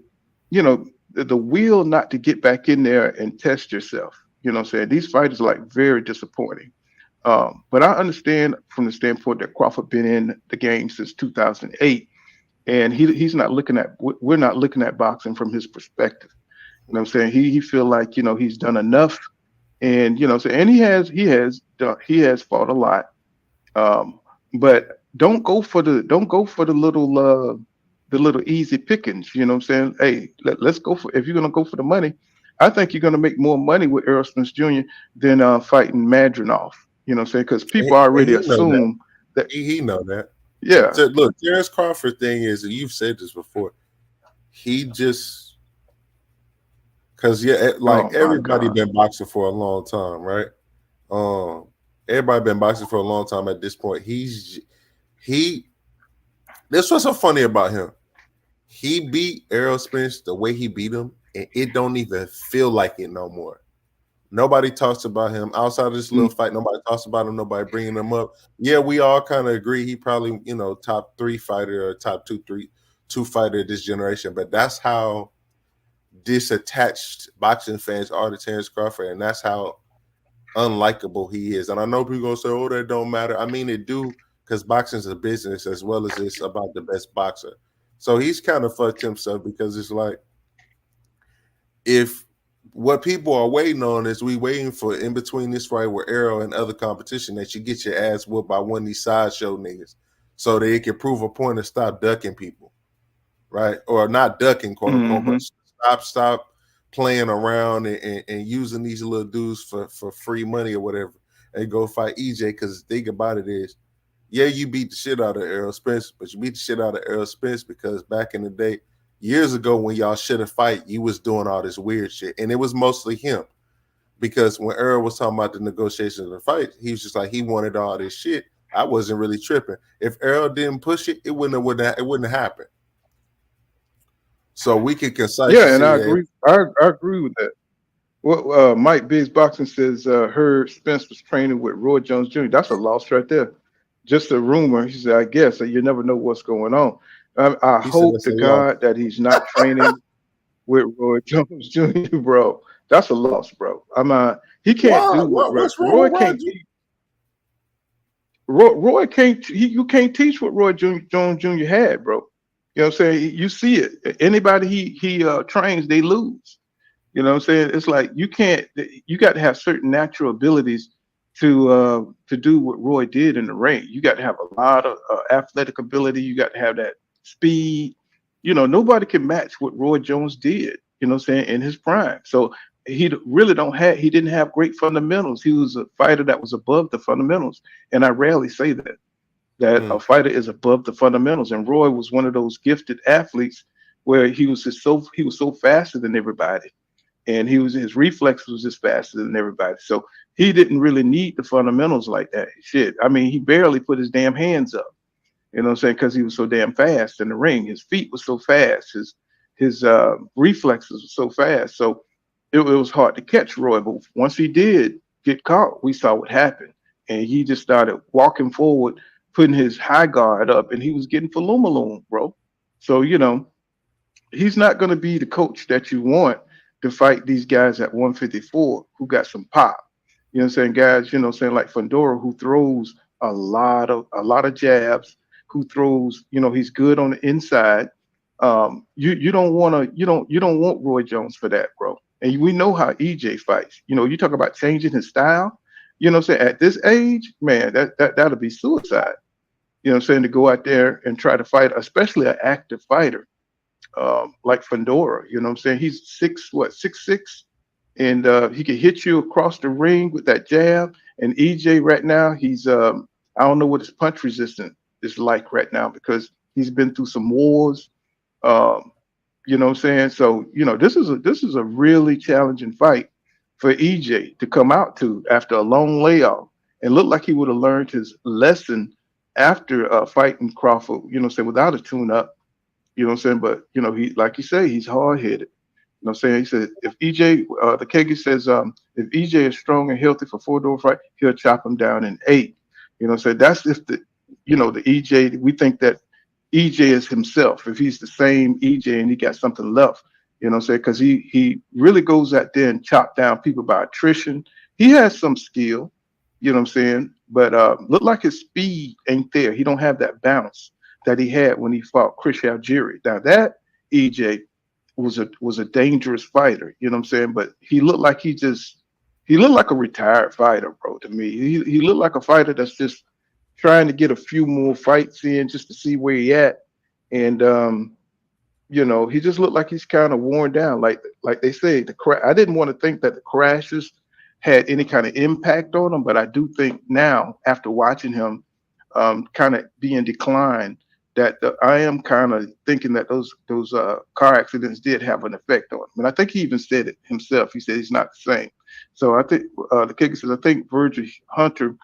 the will not to get back in there and test yourself, what I'm saying, these fighters are like very disappointing. But I understand from the standpoint that Crawford been in the game since 2008, and we're not looking at boxing from his perspective. What I'm saying, he feel like he's done enough, and and he has fought a lot, but don't go for the little easy pickings. What I'm saying, hey, let's go for, if you're gonna go for the money, I think you're gonna make more money with Errol Spence Jr. than fighting Madronov. What I'm saying, because people already assume that he know that. Yeah. So, look, Terrence Crawford thing is, and you've said this before, he just, because everybody been boxing for a long time, right? Everybody been boxing for a long time at this point. This what's so funny about him. He beat Errol Spence the way he beat him, and it don't even feel like it no more. Nobody talks about him outside of this little fight. Nobody talks about him. Nobody bringing him up. Yeah, we all kind of agree he probably, top 3 fighter or top 2 fighter of this generation. But that's how disattached boxing fans are to Terrence Crawford, and that's how unlikable he is. And I know people gonna say, "Oh, that don't matter." I mean, it do, because boxing is a business as well as it's about the best boxer. So he's kind of fucked himself because it's like, if what people are waiting on is we waiting for in between this fight with Errol and other competition that you get your ass whooped by one of these sideshow niggas so they can prove a point and stop ducking people, right? Or not ducking, quote unquote, but stop playing around and using these little dudes for free money or whatever and go fight EJ. Because the thing about it is, yeah, you beat the shit out of Errol Spence, but you beat the shit out of Errol Spence because back in the day, years ago when y'all should have fight, you was doing all this weird shit. And it was mostly him. Because when Errol was talking about the negotiations of the fight, he was just like, he wanted all this shit. I wasn't really tripping. If Errol didn't push it, it wouldn't have happened. So we can concise. Yeah, and I agree. I agree with that. Well, Mike Biggs Boxing says heard Spence was training with Roy Jones Jr. That's a loss right there. Just a rumor. He said, I guess you never know what's going on. I hope to God that he's not training with Roy Jones Jr., bro. That's a loss, bro. He can't do what Roy can't teach. Roy can't. You can't teach what Roy Jones Jr. had, bro. You know what I'm saying? You see it. Anybody he trains, they lose. You know what I'm saying? It's like you can't. You got to have certain natural abilities to do what Roy did in the ring. You got to have a lot of athletic ability. You got to have that speed. You know, nobody can match what Roy Jones did, you know what I'm saying, in his prime. So he didn't have great fundamentals. He was a fighter that was above the fundamentals. And I rarely say that a fighter is above the fundamentals. And Roy was one of those gifted athletes where he was so faster than everybody. And his reflexes was just faster than everybody. So he didn't really need the fundamentals like that. Shit. I mean, he barely put his damn hands up. You know what I'm saying? Because he was so damn fast in the ring. His feet were so fast. His reflexes were so fast. So it was hard to catch Roy. But once he did get caught, we saw what happened. And he just started walking forward, putting his high guard up, and he was getting Falumaloon, bro. So, you know, he's not going to be the coach that you want to fight these guys at 154 who got some pop. You know what I'm saying? Guys, you know what I'm saying, like Fundora, who throws a lot of jabs, who throws, you know, he's good on the inside. You don't want Roy Jones for that, bro. And we know how EJ fights. You know, you talk about changing his style. You know what I'm saying? At this age, man, that'll be suicide. You know what I'm saying? To go out there and try to fight, especially an active fighter like Fundora. You know what I'm saying? He's 6'6", and he can hit you across the ring with that jab. And EJ right now, he's I don't know what his punch resistance is like right now because he's been through some wars. You know what I'm saying? So, you know, this is a really challenging fight for EJ to come out to after a long layoff and look like he would have learned his lesson after fighting Crawford, you know what I'm saying, without a tune-up. You know what I'm saying? But, you know, he, like you say, he's hard-headed. You know what I'm saying? He said, if EJ, the Kegi says, if EJ is strong and healthy for 4-door fight, he'll chop him down in 8. You know what I'm saying? That's if the EJ, we think that EJ is himself. If he's the same EJ and he got something left, you know what I'm saying? Because he really goes out there and chop down people by attrition. He has some skill, you know what I'm saying? But look like his speed ain't there. He don't have that bounce that he had when he fought Chris Algieri. Now that EJ was a dangerous fighter, you know what I'm saying? But he looked like he looked like a retired fighter, bro, to me. He looked like a fighter that's just trying to get a few more fights in just to see where he at. And you know, he just looked like he's kind of worn down. Like they say, I didn't want to think that the crashes had any kind of impact on him, but I do think now, after watching him kind of be in decline, that I am kind of thinking that those car accidents did have an effect on him. And I think he even said it himself. He said he's not the same. So I think the kicker says, I think Virgil Hunter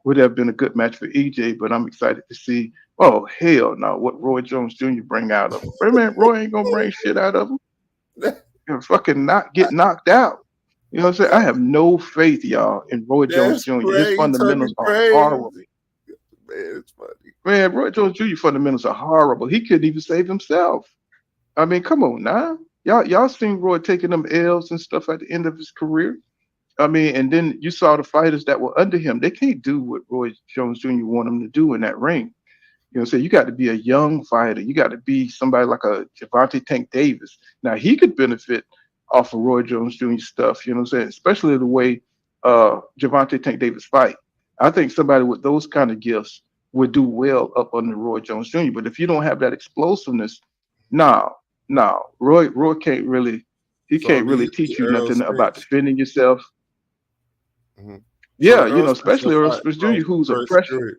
would have been a good match for EJ, but I'm excited to see, oh, hell no, what Roy Jones Jr. bring out of him. Wait a minute, Roy ain't going to bring shit out of him. He'll fucking get knocked out. You know what I'm saying? I have no faith, y'all, in Roy Jones Jr. His fundamentals are horrible. Man, it's funny. Man, Roy Jones Jr. fundamentals are horrible. He couldn't even save himself. I mean, come on now. Y'all seen Roy taking them L's and stuff at the end of his career. I mean, and then you saw the fighters that were under him. They can't do what Roy Jones Jr. want them to do in that ring. So you got to be a young fighter. You got to be somebody like a Javante Tank Davis. Now he could benefit off of Roy Jones Jr. stuff. You know what I'm saying? Especially the way Javante Tank Davis fight. I think somebody with those kind of gifts would do well up under Roy Jones Jr. But if you don't have that explosiveness, no, Roy can't really. He So can't do really you see teach you Errol nothing about Spence? defending yourself. Mhm. So Yeah, Errol Spence especially will Errol fight Spence Jr., who's a versus pressure. Jury.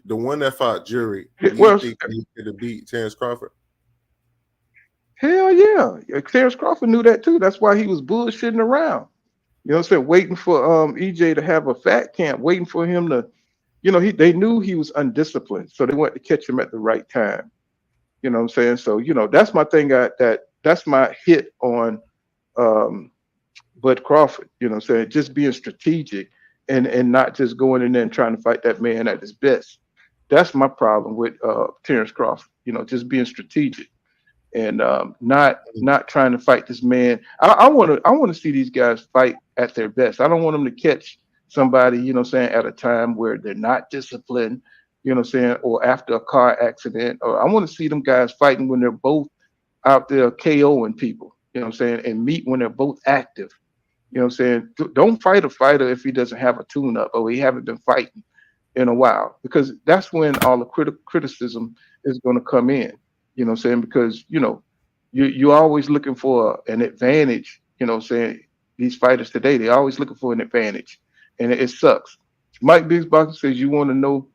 The one that fought Jury, do you Well, think he could have beat Terrence Crawford? hell yeah. Terrence Crawford knew that too. That's why he was bullshitting around. You know what I'm saying? Waiting for EJ to have a fat camp, waiting for him to, they knew he was undisciplined. So they wanted to catch him at the right time. You know what I'm saying? So, that's my thing that's my hit on Bud Crawford, you know what I'm saying? Just being strategic and not just going in there and trying to fight that man at his best. That's my problem with Terrence Crawford, just being strategic and not trying to fight this man. I want to see these guys fight at their best. I don't want them to catch somebody, at a time where they're not disciplined, or after a car accident. Or I want to see them guys fighting when they're both out there KOing people, and meet when they're both active. Don't fight a fighter if he doesn't have a tune-up or he haven't been fighting in a while, because that's when all the criticism is going to come in. Because you're always looking for an advantage. These fighters today, they're always looking for an advantage, and it sucks. Mike Biggsboxer says you want to know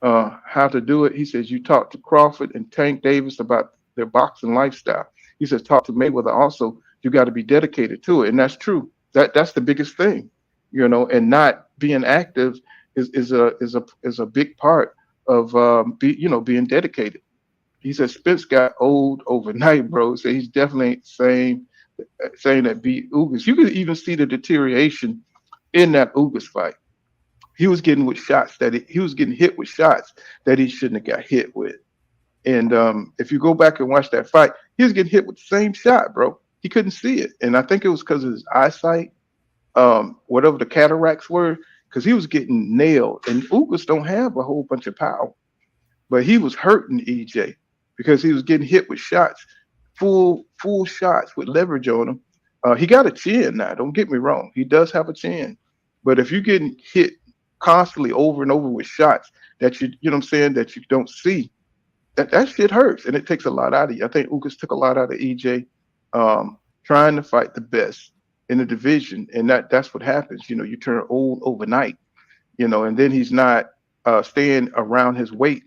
how to do it. He says you talk to Crawford and Tank Davis about their boxing lifestyle. He says talk to Mayweather also. You got to be dedicated to it, and that's true. That's the biggest thing, and not being active is a big part of being dedicated. He says Spence got old overnight, bro. So he's definitely saying that beat Ugas. You could even see the deterioration in that Ugas fight. He was getting he was getting hit with shots that he shouldn't have got hit with. And if you go back and watch that fight, he was getting hit with the same shot, bro. He couldn't see it, and I think it was because of his eyesight, whatever the cataracts were, because he was getting nailed. And Ugas don't have a whole bunch of power, but he was hurting EJ because he was getting hit with shots, full shots with leverage on him. He got a chin now. Don't get me wrong, he does have a chin, but if you're getting hit constantly over and over with shots that you know what I'm saying, that you don't see, that shit hurts, and it takes a lot out of you. I think Ugas took a lot out of EJ, trying to fight the best in the division, and that's what happens. You turn old overnight, and then he's not staying around his weight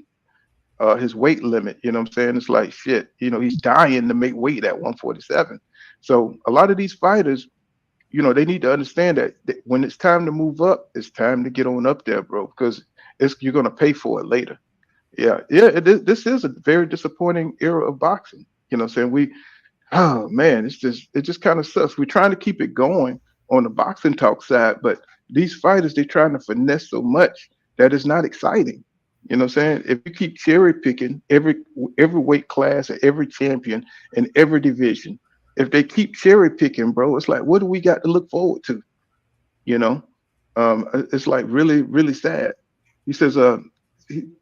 limit. You know what I'm saying? It's like shit. He's dying to make weight at 147. So a lot of these fighters, they need to understand that when it's time to move up, it's time to get on up there, bro, because you're gonna pay for it later. Yeah. This is a very disappointing era of boxing. You know what I'm saying? Oh man, it just kind of sucks. We're trying to keep it going on the boxing talk side, but these fighters, they're trying to finesse so much that it's not exciting. You know what I'm saying? If you keep cherry picking every weight class and every champion in every division, if they keep cherry picking, bro, it's like, what do we got to look forward to? It's like really, really sad. He says,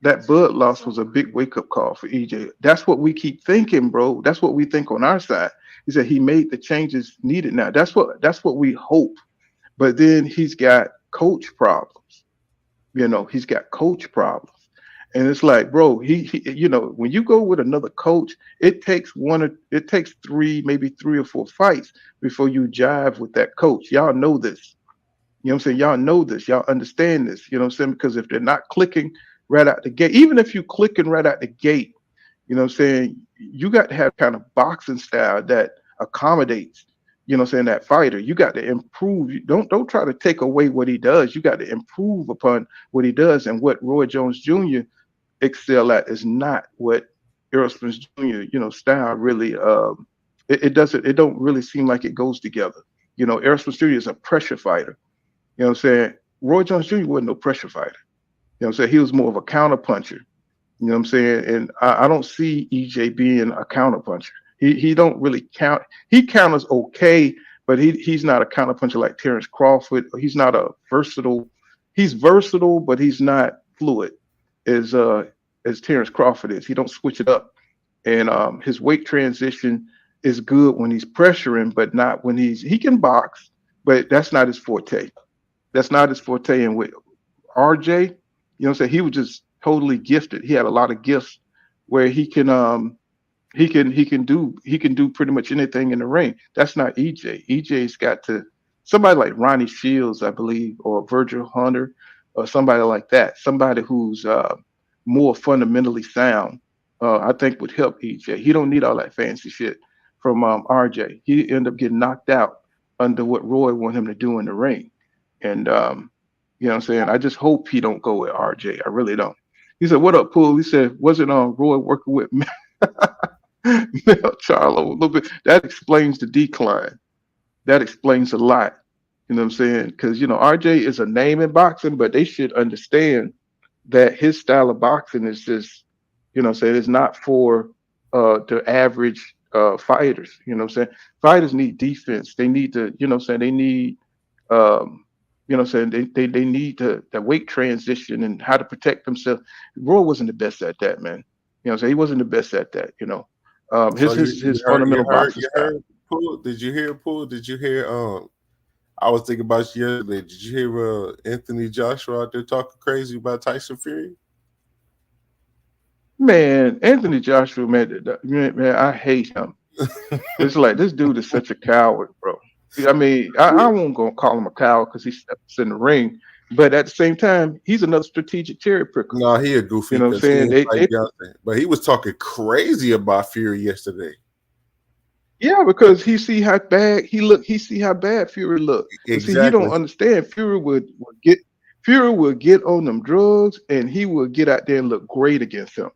that Bud loss was a big wake up call for EJ. That's what we keep thinking, bro. That's what we think on our side. He said he made the changes needed now. That's what we hope. But then he's got coach problems. He's got coach problems. And it's like, bro, he when you go with another coach, it takes maybe 3 or 4 fights before you jive with that coach. Y'all know this. You know what I'm saying? Y'all know this. Y'all understand this. You know what I'm saying? Because if they're not clicking right out the gate, even if you're clicking right out the gate, you know what I'm saying, you got to have kind of boxing style that accommodates, that fighter. You got to improve. Don't try to take away what he does. You got to improve upon what he does. And what Roy Jones Jr. excel at is not what Errol Spence Jr. Style really. It don't really seem like it goes together. Errol Spence Jr. is a pressure fighter. You know what I'm saying? Roy Jones Jr. wasn't no pressure fighter. You know what I'm saying? He was more of a counter puncher. You know what I'm saying? And I don't see EJ being a counter puncher. He don't really count. He counters okay, but he's not a counterpuncher like Terrence Crawford. He's not a versatile. He's versatile, but he's not fluid as Terrence Crawford is. He don't switch it up, and his weight transition is good when he's pressuring, but not when he can box, but that's not his forte. That's not his forte. And with RJ, you know what I'm saying, he was just totally gifted. He had a lot of gifts where he can do pretty much anything in the ring. That's not EJ. EJ's got to somebody like Ronnie Shields, I believe, or Virgil Hunter, or somebody like that. Somebody who's more fundamentally sound. I think would help EJ. He don't need all that fancy shit from RJ. He end up getting knocked out under what Roy want him to do in the ring. And you know what I'm saying? I just hope he don't go with RJ. I really don't. He said, "What up, Pool?" He said, "Wasn't Roy working with Mel Charlo a little bit?" That explains the decline. That explains a lot. You know what I'm saying? Because RJ is a name in boxing, but they should understand that his style of boxing is just, it's not for the average fighters. You know what I'm saying? Fighters need defense. They need to, they need they need the weight transition and how to protect themselves. Roy wasn't the best at that, man. He wasn't the best at that, So his fundamental boxing style. Pool? Did you hear Pool? Did you hear I was thinking about you yesterday. Did you hear Anthony Joshua out there talking crazy about Tyson Fury? Man, Anthony Joshua, man, I hate him. It's like this dude is such a coward, bro. I mean, I won't go call him a coward because he steps in the ring, but at the same time, he's another strategic cherry picker. No, he a goofy. You know what I'm saying? But he was talking crazy about Fury yesterday. Yeah, because he see how bad he look. He see how bad Fury look. Exactly. See, he don't understand. Fury would get on them drugs, and he would get out there and look great against him.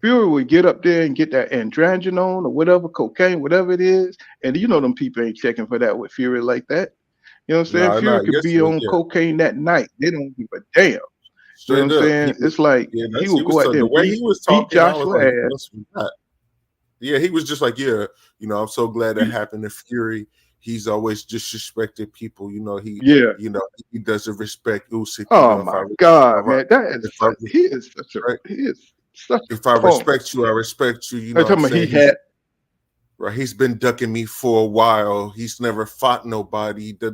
Fury would get up there and get that androgenone or whatever, cocaine, whatever it is, and them people ain't checking for that with Fury like that. You know what I'm saying? Fury could be on cocaine that night. They don't give a damn. Straight you know what I'm saying? It's like he would go out there and beat Joshua ass. Yeah, he was just like, I'm so glad that happened to Fury. He's always disrespected people. He doesn't respect Usyk. Oh my God, man, he is such a if I respect you, I respect you. You know what I'm saying? Right, he's been ducking me for a while. He's never fought nobody. I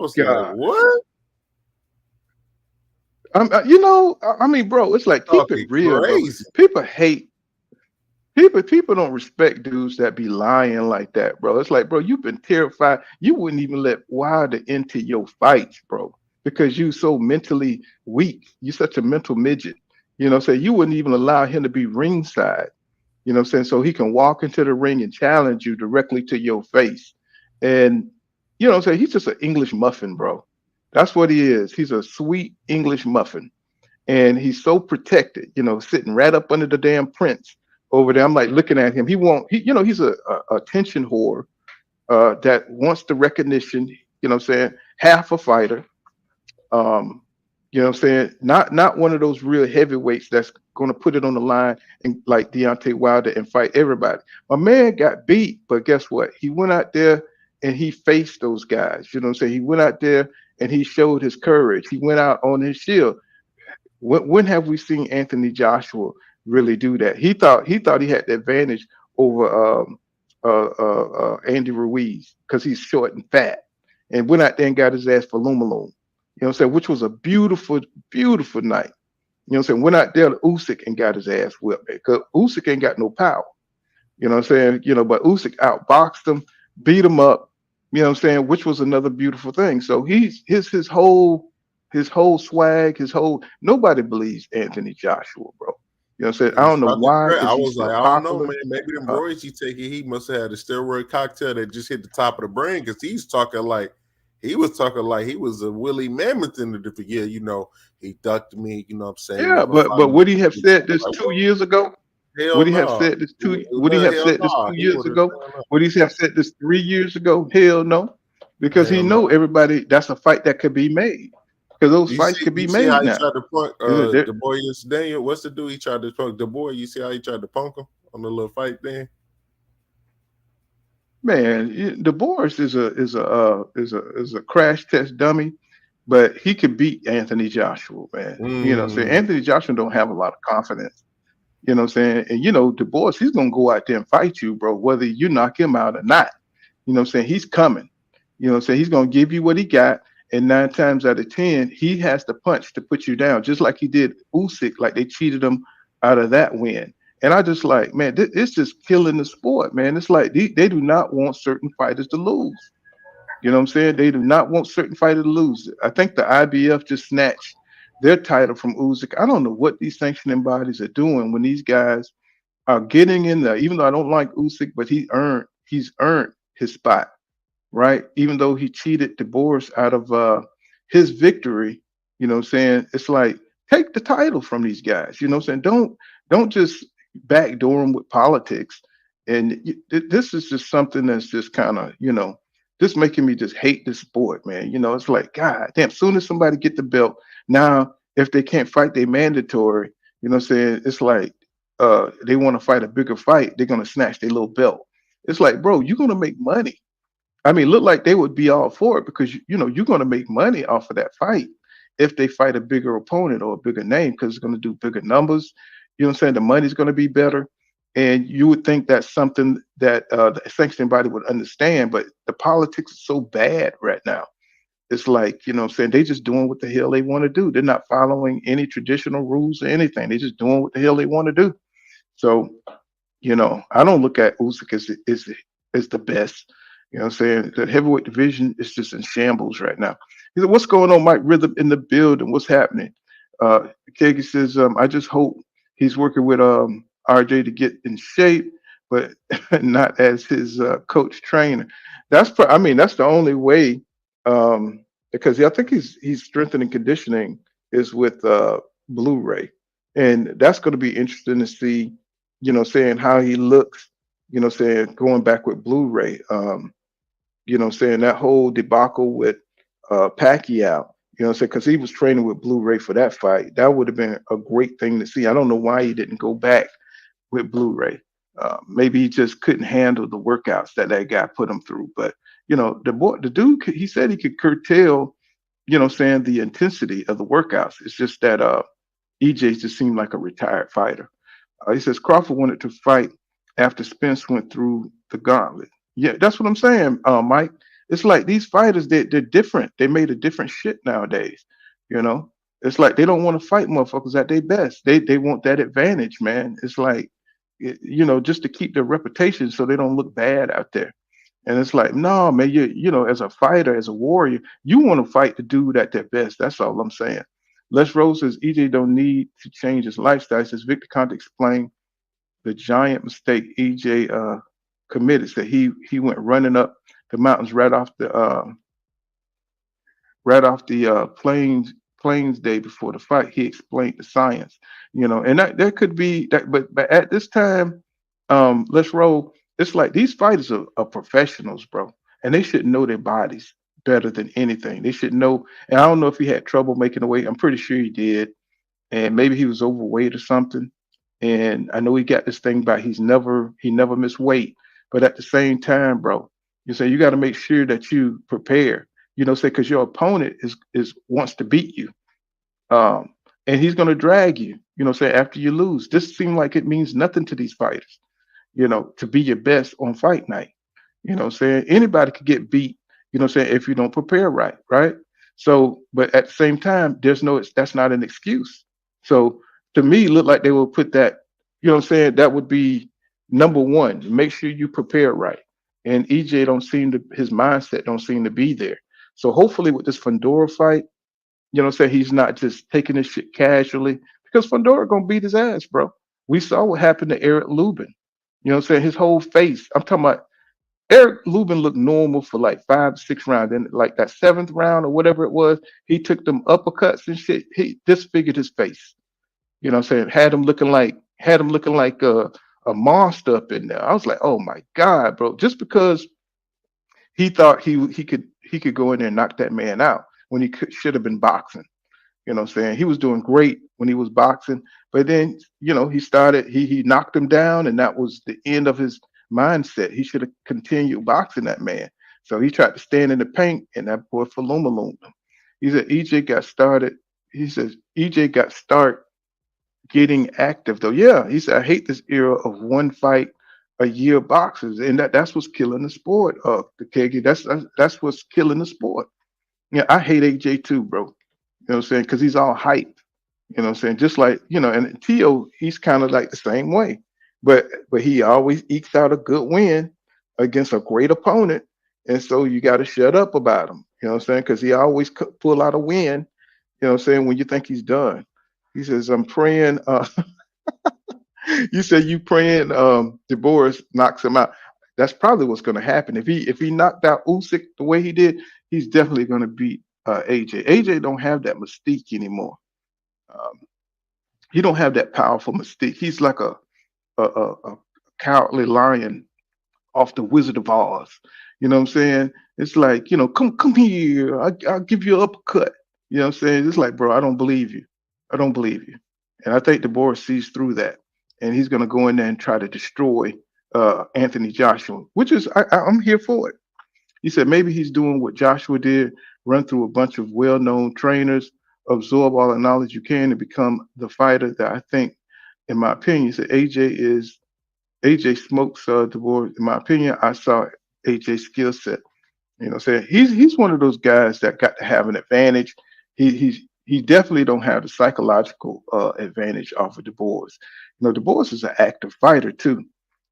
was like, what? I mean, bro, it's like keep it real. Crazy. People hate. People don't respect dudes that be lying like that, bro. It's like, bro, you've been terrified. You wouldn't even let Wilder into your fights, bro, because you so mentally weak. You're such a mental midget. You know what I'm saying? You wouldn't even allow him to be ringside. You know what I'm saying? So he can walk into the ring and challenge you directly to your face. And you know what I'm saying? He's just an English muffin, bro. That's what he is. He's a sweet English muffin. And he's so protected, sitting right up under the damn prince over there. I'm like looking at him. He's a attention whore that wants the recognition, you know what I'm saying? Half a fighter. You know what I'm saying? Not one of those real heavyweights that's going to put it on the line and like Deontay Wilder and fight everybody. My man got beat, but guess what? He went out there and he faced those guys. You know what I'm saying? He went out there and he showed his courage. He went out on his shield. When have we seen Anthony Joshua really do that? He thought he had the advantage over Andy Ruiz because he's short and fat, and went out there and got his ass for Lumaloom. You know what I'm saying? Which was a beautiful, beautiful night. You know what I'm saying? Went out there to Usyk and got his ass whipped because Usyk ain't got no power. You know what I'm saying? But Usyk outboxed him, beat him up. You know what I'm saying? Which was another beautiful thing. So his whole swag, nobody believes Anthony Joshua, bro. You know what I'm saying? I don't know why. I was like, I don't know, man. Maybe them roids he taking, he must have had a steroid cocktail that just hit the top of the brain because he was talking like he was a Willie Mammoth in the different. Yeah, he ducked me. You know what I'm saying? Yeah, but would he have said this 2 years ago? Would he have said this 2 years ago? Would he have said this 3 years ago? Hell no, because he know everybody. That's a fight that could be made. Because those fights could be made now. He tried to punk the boy Daniel. What's the dude he tried to punk? The boy. You see how he tried to punk him on the little fight thing? Man, DeBoris is a crash test dummy, but he could beat Anthony Joshua, man. So Mm. Anthony Joshua don't have a lot of confidence. You know what I'm saying? And DeBois, he's gonna go out there and fight you, bro, whether you knock him out or not. He's coming. He's gonna give you what he got, and 9 times out of 10, he has the punch to put you down, just like he did Usyk, like they cheated him out of that win. And I just like, man, it's just killing the sport, man. It's like they do not want certain fighters to lose. You know what I'm saying? They do not want certain fighters to lose. I think the IBF just snatched their title from Usyk. I don't know what these sanctioning bodies are doing when these guys are getting in there. Even though I don't like Usyk, but he's earned his spot, right? Even though he cheated DeBoris out of his victory, it's like take the title from these guys. Don't just backdoor them with politics. And this is just something that's just kind of just making me just hate this sport, man. It's like God damn. Soon as somebody get the belt, now if they can't fight, they mandatory. It's like they want to fight a bigger fight, they're gonna snatch their little belt. It's like, bro, you're gonna make money. I mean, look like they would be all for it because you're going to make money off of that fight if they fight a bigger opponent or a bigger name because it's going to do bigger numbers. You know what I'm saying? The money's going to be better, and you would think that's something that the sanctioning body would understand. But the politics is so bad right now. It's like what I'm saying, they just doing what the hell they want to do. They're not following any traditional rules or anything. They're just doing what the hell they want to do. So I don't look at Usyk as the best. What I'm saying? The heavyweight division is just in shambles right now. He said, what's going on, Mike Rhythm in the building? What's happening? Kegi says, I just hope he's working with RJ to get in shape, but not as his coach trainer. That's the only way, because I think he's strengthening conditioning is with Blu-ray. And that's going to be interesting to see, saying how he looks, saying going back with Blu-ray. Saying that whole debacle with Pacquiao, saying because he was training with Blu-ray for that fight. That would have been a great thing to see. I don't know why he didn't go back with Blu-ray. Maybe he just couldn't handle the workouts that guy put him through. But the dude, he said he could curtail, saying the intensity of the workouts. It's just that EJ just seemed like a retired fighter. He says Crawford wanted to fight after Spence went through the gauntlet. Yeah, that's what I'm saying, Mike. It's like these fighters, they're different. They made a different shit nowadays. You know, it's like they don't want to fight motherfuckers at their best. They want that advantage, man. It's like, just to keep their reputation so they don't look bad out there. And it's like, no, man, as a fighter, as a warrior, you want to fight the dude at their best. That's all I'm saying. Les Rose says EJ don't need to change his lifestyle. He says Victor Conte explained the giant mistake EJ committed. Said he went running up the mountains right off the plains day before the fight. He explained the science, and that could be that. But at this time, let's roll. It's like these fighters are professionals, bro, and they should know their bodies better than anything. They should know. And I don't know if he had trouble making the weight. I'm pretty sure he did, and maybe he was overweight or something. And I know he got this thing about he never missed weight. But at the same time, bro, you say you got to make sure that you prepare. Say because your opponent is wants to beat you, and he's gonna drag you. Say after you lose. This seems like it means nothing to these fighters. To be your best on fight night. Saying anybody could get beat. Saying if you don't prepare right, right. So, but at the same time, that's not an excuse. So to me, it looked like they will put that. Saying that would be number one. Make sure you prepare right. And EJ his mindset don't seem to be there. So hopefully with this Fundora fight, saying he's not just taking this shit casually because Fundora gonna beat his ass, bro. We saw what happened to Eric Lubin. Saying his whole face. I'm talking about Eric Lubin looked normal for like 5 to 6 rounds. And like that 7th round or whatever it was, he took them uppercuts and shit. He disfigured his face. Saying had him looking like a monster up in there. I was like, oh my God, bro. Just because he thought he could go in there and knock that man out when he should have been boxing. Saying he was doing great when he was boxing, but then he started he knocked him down, and that was the end of his mindset. He should have continued boxing that man. So he tried to stand in the paint, and that boy Faluma him. He said EJ got started. He says EJ got start getting active though. Yeah, he said I hate this era of one fight a year boxers, and that's what's killing the sport. The Kegi, that's what's killing the sport. Yeah, I hate AJ too, bro. You know what I'm saying? Because he's all hype. You know what I'm saying? Just like, and Tio, he's kind of like the same way. But he always ekes out a good win against a great opponent. And so you got to shut up about him. You know what I'm saying? Because he always pull out a win, you know what I'm saying, when you think he's done. He says, I'm praying. You said you praying DeBoris knocks him out. That's probably what's going to happen. If he knocked out Usyk the way he did, he's definitely going to beat AJ. AJ don't have that mystique anymore. Um, he don't have that powerful mystique. He's like a cowardly lion off the Wizard of Oz. You know what I'm saying? It's like, come here. I'll give you an uppercut. You know what I'm saying? It's like, bro, I don't believe you. I don't believe you. And I think DeBoris sees through that. And he's going to go in there and try to destroy Anthony Joshua, which is, I'm here for it. He said maybe he's doing what Joshua did, run through a bunch of well-known trainers, absorb all the knowledge you can and become the fighter that I think, in my opinion, he said AJ smokes DeBoer. In my opinion, I saw AJ's skill set. You know what I'm saying? He's one of those guys that got to have an advantage. He definitely don't have the psychological advantage off of DeBoer. DeBoer is an active fighter too.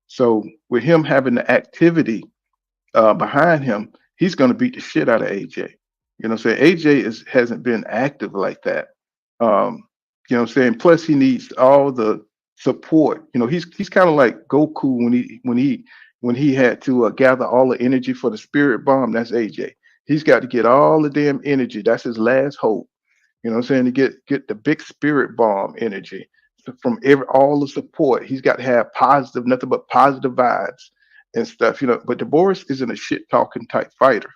So with him having the activity behind him, he's going to beat the shit out of AJ. You know what I'm saying? AJ hasn't been active like that. You know what I'm saying? Plus he needs all the support. He's kind of like Goku when he had to gather all the energy for the spirit bomb. That's AJ. He's got to get all the damn energy. That's his last hope. You know what I'm saying? To get the big spirit bomb energy from all the support. He's got to have nothing but positive vibes and stuff. But DeBoris isn't a shit talking type fighter.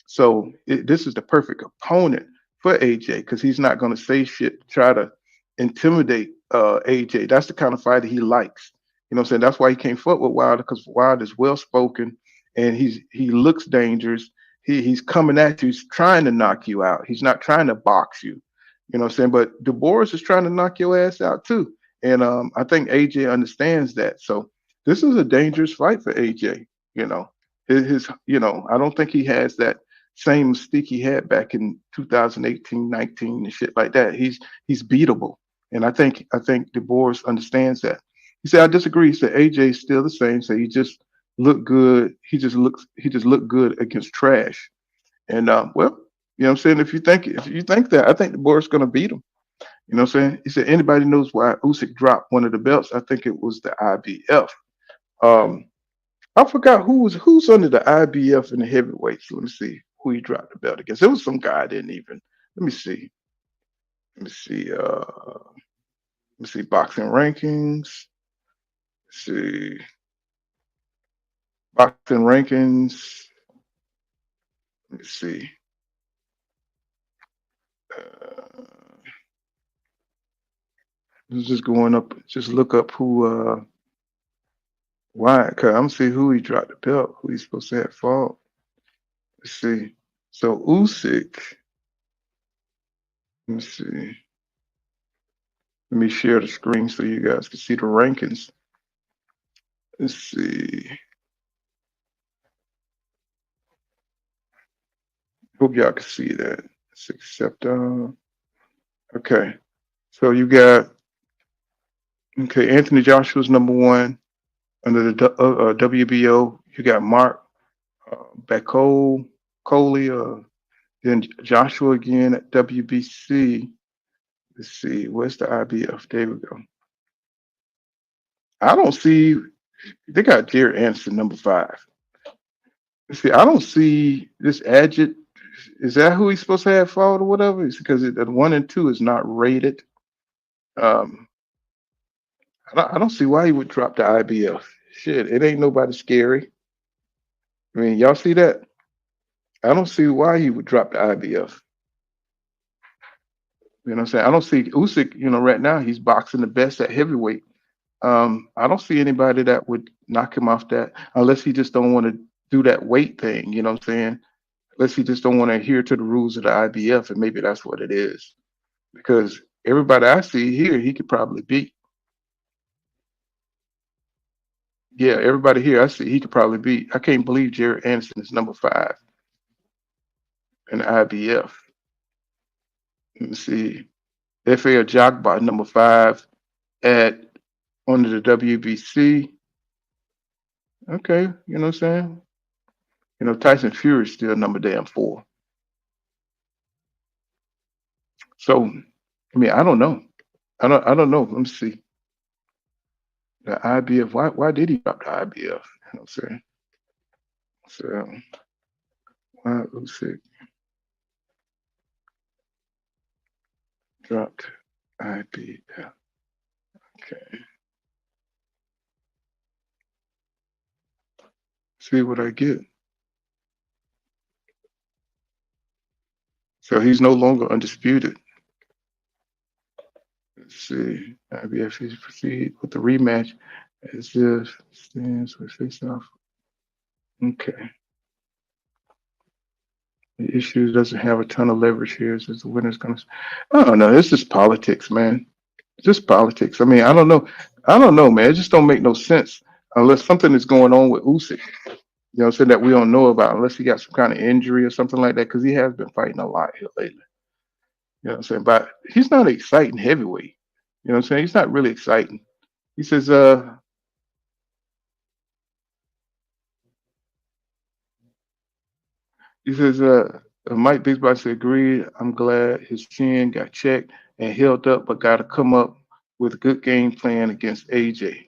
So this is the perfect opponent for AJ because he's not going to say shit to try to intimidate AJ. That's the kind of fighter he likes. You know what I'm saying? That's why he can't fuck with Wilder, because Wilder is well spoken and he looks dangerous. He's coming at you. He's trying to knock you out. He's not trying to box you. You know what I'm saying? But DeBoris is trying to knock your ass out too. And I think AJ understands that. So this is a dangerous fight for AJ. I don't think he has that same mystique he had back in 2018, 19 and shit like that. He's beatable. And I think DeBoris understands that. He said, I disagree. He said AJ is still the same. So he just looked good. He just looked good against trash. And well, you know what I'm saying? If you think that, I think DeBoris is gonna beat him. You know what I'm saying? He said, anybody knows why Usyk dropped one of the belts? I think it was the IBF. I forgot who's under the IBF in the heavyweights. Let me see who he dropped the belt against. It was some guy I didn't even. Let me see. Let me see boxing rankings. Let's see boxing rankings. Let me see. Just going up. Just look up who. Why? Cause I'm gonna see who he dropped the belt. Who he's supposed to have fought. Let's see. So Usyk. Let me see. Let me share the screen so you guys can see the rankings. Let's see. Hope y'all can see that. Let's accept. Okay. So you got. Okay, Anthony Joshua's number one under the WBO. You got Mark Coley, then Joshua again at WBC. Let's see, where's the IBF? There we go. I don't see. They got Jared Anderson number 5. Let's see, I don't see this Adjit. Is that who he's supposed to have fought or whatever? It's because the 1 and 2 is not rated. I don't see why he would drop the IBF. Shit, it ain't nobody scary. I mean, y'all see that? I don't see why he would drop the IBF. You know what I'm saying? I don't see Usyk, right now he's boxing the best at heavyweight. I don't see anybody that would knock him off that unless he just don't want to do that weight thing. You know what I'm saying? Unless he just don't want to adhere to the rules of the IBF, and maybe that's what it is. Because everybody I see here, he could probably beat. Yeah, everybody here I see, he could probably beat. I can't believe Jared Anderson is number 5 in the IBF. Let me see. FA Jogba number 5 at under the WBC. Okay, you know what I'm saying? You know, Tyson Fury is still number damn 4. So, I mean, I don't know. I don't know. Let me see. The IBF. Why did he drop the IBF? You know what I'm saying? So, let's see. Dropped IBF. Okay. See what I get. So he's no longer undisputed. Let's see. IBF is proceed with the rematch as if stands with face off. Okay. The issue doesn't have a ton of leverage here. Says the winner's gonna. I don't know. It's just politics, man. Just politics. I mean, I don't know. I don't know, man. It just don't make no sense unless something is going on with Usyk. You know, what I'm saying that we don't know about, unless he got some kind of injury or something like that, because he has been fighting a lot here lately. You know what I'm saying? But he's not an exciting heavyweight. You know what I'm saying? He's not really exciting. He says, he says, Mike Bigsby said, agreed. I'm glad his chin got checked and held up, but got to come up with a good game plan against AJ.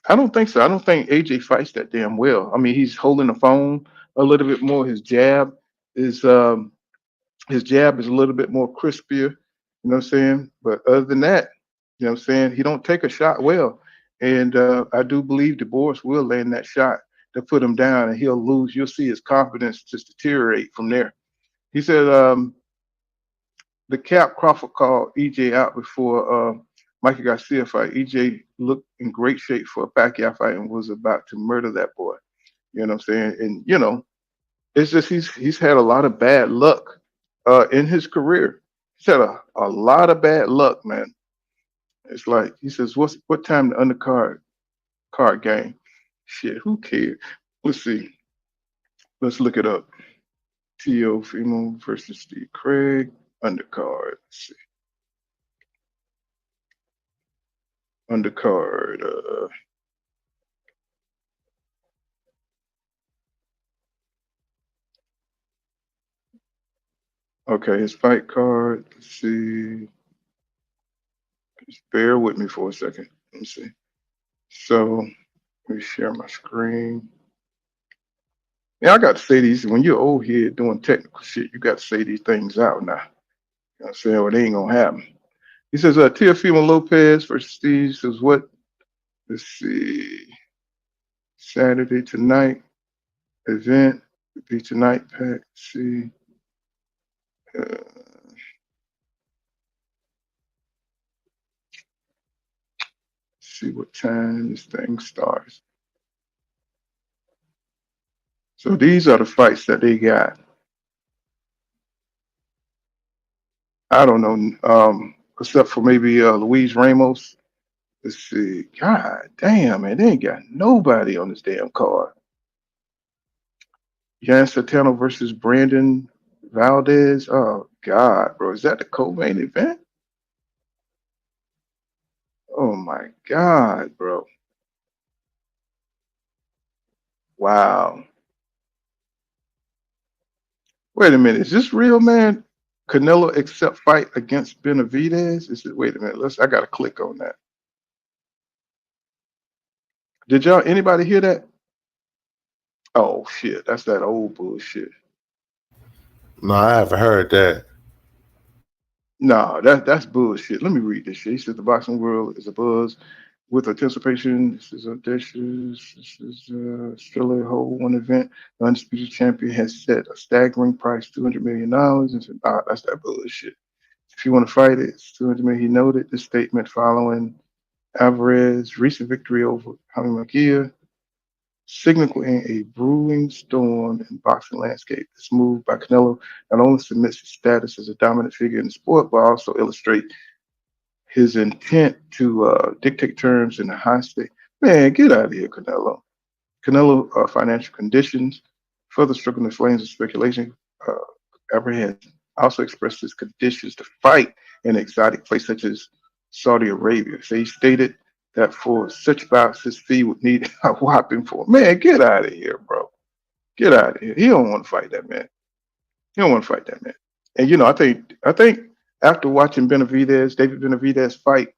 I don't think so. I don't think AJ fights that damn well. I mean, he's holding the phone a little bit more. Is his jab is a little bit more crispier. You know what I'm saying? But other than that, you know what I'm saying, he don't take a shot well. And I do believe DeBoris will land that shot to put him down, and he'll lose. You'll see his confidence just deteriorate from there. He said the Cap Crawford called EJ out before Mikey Garcia fight. EJ looked in great shape for a Pacquiao fight and was about to murder that boy. You know what I'm saying? And you know, it's just he's had a lot of bad luck in his career. He's had a lot of bad luck, man. It's like he says, what time the undercard card game? Shit, who cares? Let's see. Let's look it up. Teofimo versus Steve Craig undercard. Let's see. Undercard. Okay, his fight card. Let's see. Just bear with me for a second. Let me see. So let me share my screen. Yeah, I got to say these. When you're old here doing technical shit, you got to say these things out now. You know what I'm saying? Well, it ain't gonna happen. He says, Teofimo Lopez versus Steve. Says what? Let's see. Saturday tonight event would be tonight. Pack. Let's see. See what time this thing starts. So these are the fights that they got. I don't know, except for maybe Luis Ramos. Let's see. God damn, man, they ain't got nobody on this damn card. Jan Satano versus Brandon Valdez. Oh God, bro, is that the co-main event? Oh my God, bro. Wow. Wait a minute, is this real, man? Canelo accept fight against Benavidez? Is it? Wait a minute. I gotta click on that. Did anybody hear that? Oh shit, that's that old bullshit. No, I haven't heard that. No, that's bullshit. Let me read this shit. He said the boxing world is abuzz with anticipation. This is still a whole one event. The undisputed champion has set a staggering price, $200 million. And said, that's that bullshit. If you want to fight it, it's $200 million. He noted the statement following Alvarez, recent victory over Jaime Magia, signaling a brewing storm in boxing landscape. This move by Canelo not only cements his status as a dominant figure in the sport, but also illustrates his intent to dictate terms in the high state. Man, get out of here, Canelo. Canelo financial conditions, further stroking the flames of speculation. Uh, Alvarez also expressed his conditions to fight in an exotic place such as Saudi Arabia. So he stated that for such bouts, his fee would need a whopping for. Man, get out of here, bro. Get out of here. He don't want to fight that man. He don't want to fight that man. And I think after watching David Benavidez fight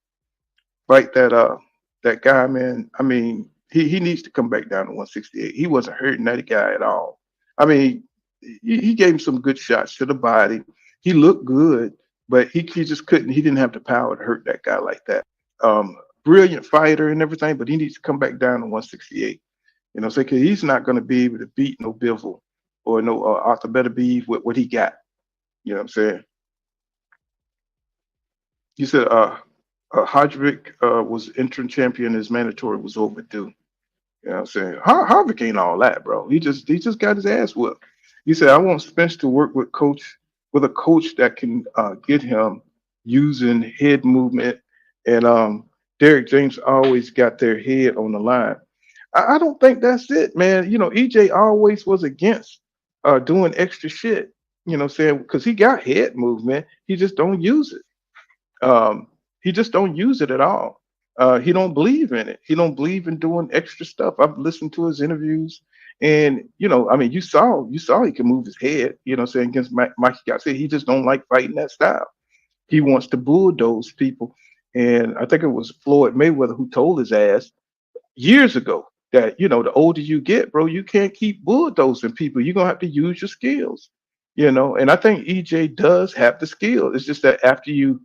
that guy, man. I mean, he needs to come back down to 168. He wasn't hurting that guy at all. I mean, he gave him some good shots to the body. He looked good, but he just couldn't. He didn't have the power to hurt that guy like that. Brilliant fighter and everything, but he needs to come back down to 168. You know, so 'cause he's not going to be able to beat no Bivol or no Arthur Beterbiev with what he got. You know what I'm saying? You said Hodrick was interim champion. His mandatory was overdue. You know what I'm saying? Harvick ain't all that, bro. He just got his ass whooped. He said, I want Spence to work with a coach that can get him using head movement. And Derek James always got their head on the line. I don't think that's it, man. You know, EJ always was against doing extra shit. You know what I'm saying? Because he got head movement. He just don't use it. Um, he just don't use it at all. He don't believe in it. He don't believe in doing extra stuff. I've listened to his interviews, and I mean, you saw he can move his head. You know, what I'm saying against Mikey Garcia, he just don't like fighting that style. He wants to bulldoze people, and I think it was Floyd Mayweather who told his ass years ago that the older you get, bro, you can't keep bulldozing people. You're gonna have to use your skills. And I think EJ does have the skill. It's just that after you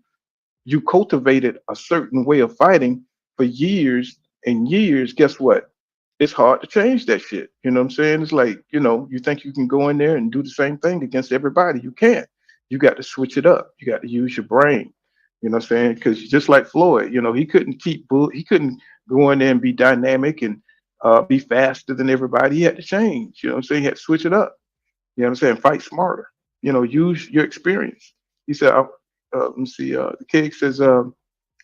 cultivated a certain way of fighting for years and years, guess what? It's hard to change that shit. You know what I'm saying? It's like, you think you can go in there and do the same thing against everybody. You can't. You got to switch it up. You got to use your brain. You know what I'm saying? Because just like Floyd, he couldn't go in there and be dynamic and be faster than everybody. He had to change. You know what I'm saying? He had to switch it up. You know what I'm saying? Fight smarter. Use your experience. He said, let me see. The Keg says,